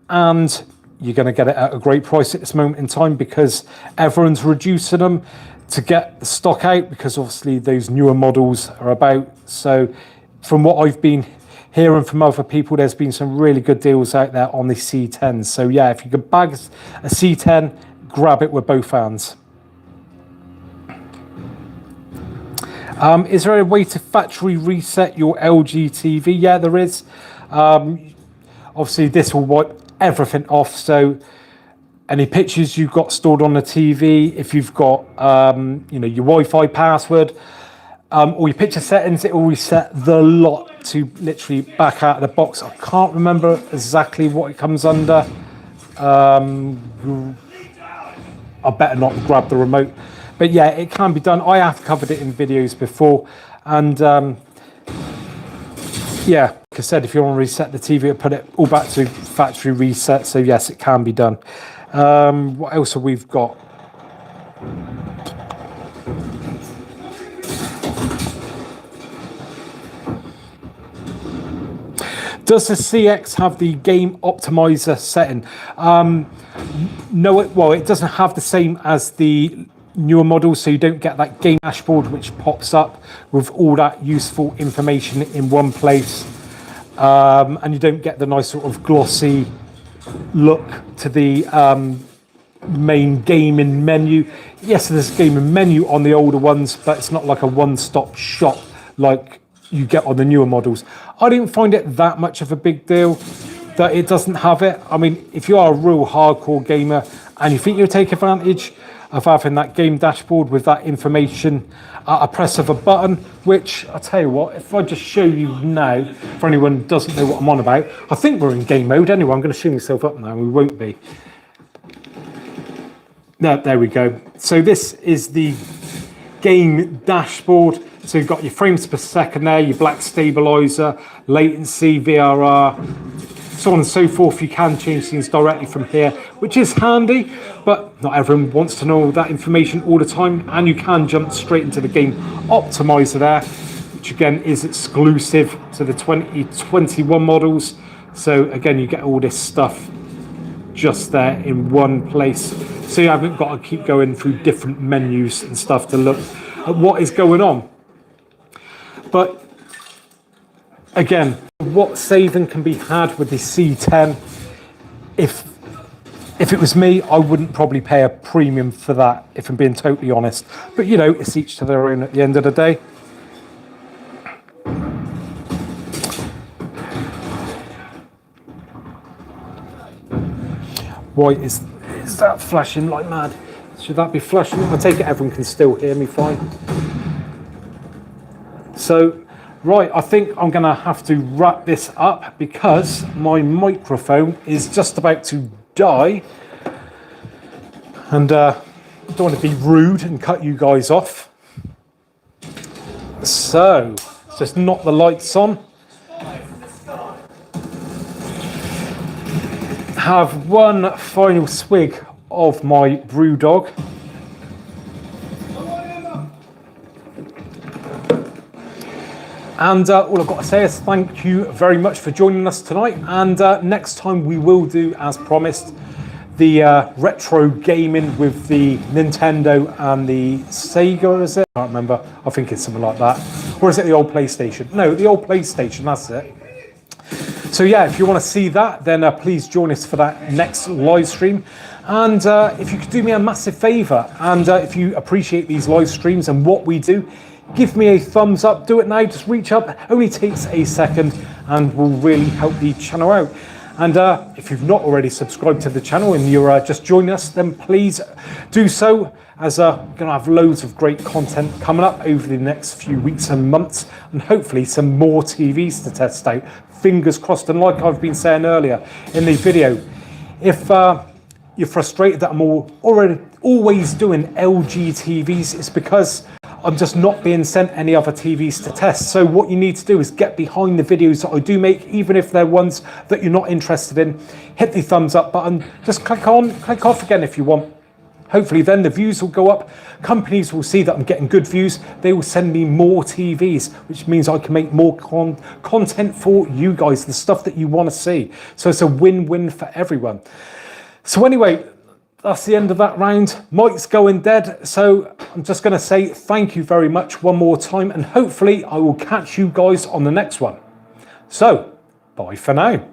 and you're going to get it at a great price at this moment in time because everyone's reducing them to get the stock out, because obviously those newer models are about. So from what I've been hearing from other people, there's been some really good deals out there on the C10. So yeah, if you could bag a C10, grab it with both hands. Is there a way to factory reset your LG TV? Yeah, there is. Obviously this will wipe everything off, so any pictures you've got stored on the TV, if you've got your Wi-Fi password, or your picture settings, it will reset the lot to literally back out of the box. I can't remember exactly what it comes under. I better not grab the remote, but yeah, it can be done. I have covered it in videos before, and yeah, like I said, if you want to reset the TV, it'll put it all back to factory reset. So yes, it can be done. What else have we got? Does the CX have the game optimizer setting? No, it doesn't have the same as the newer models, so you don't get that game dashboard which pops up with all that useful information in one place, and you don't get the nice sort of glossy look to the main gaming menu. Yes, there's a gaming menu on the older ones, but it's not like a one-stop shop like you get on the newer models. I didn't find it that much of a big deal that it doesn't have it. I mean, if you are a real hardcore gamer and you think you'll take advantage of having that game dashboard with that information at a press of a button, which I'll tell you what, if I just show you now, for anyone who doesn't know what I'm on about, I think we're in game mode anyway. I'm going to show myself up now, we won't be. No, there we go. So this is the game dashboard. So you've got your frames per second there, your black stabilizer, latency, VRR, so on and so forth. You can change things directly from here, which is handy, but not everyone wants to know that information all the time. And you can jump straight into the game optimizer there, which again is exclusive to the 2021 models. So again, you get all this stuff just there in one place. So you haven't got to keep going through different menus and stuff to look at what is going on. But again, what saving can be had with the C10? If it was me, I wouldn't probably pay a premium for that, if I'm being totally honest. But you know, it's each to their own at the end of the day. Why is that flashing like mad? Should that be flashing? I take it everyone can still hear me fine. So, right, I think I'm going to have to wrap this up because my microphone is just about to die. And I don't want to be rude and cut you guys off. So, let's just knock the lights on. Have one final swig of my brew dog. And all I've got to say is thank you very much for joining us tonight. And next time we will do, as promised, the retro gaming with the Nintendo and the Sega, is it? I can't remember. I think it's something like that. Or is it the old PlayStation? No, the old PlayStation, that's it. So yeah, if you want to see that, then please join us for that next live stream. And if you could do me a massive favour, and if you appreciate these live streams and what we do, give me a thumbs up. Do it now, just reach up. It only takes a second and will really help the channel out. And if you've not already subscribed to the channel and you're just joining us, then please do so, as we're going to have loads of great content coming up over the next few weeks and months, and hopefully some more TVs to test out. Fingers crossed. And like I've been saying earlier in the video, if you're frustrated that I'm always doing LG TVs, it's because I'm just not being sent any other TVs to test. So what you need to do is get behind the videos that I do make, even if they're ones that you're not interested in. Hit the thumbs up button, just click off again if you want. Hopefully then the views will go up. Companies will see that I'm getting good views. They will send me more TVs, which means I can make more content for you guys, the stuff that you want to see. So it's a win-win for everyone. So anyway, that's the end of that round. Mike's going dead. So I'm just going to say thank you very much one more time. And hopefully I will catch you guys on the next one. So bye for now.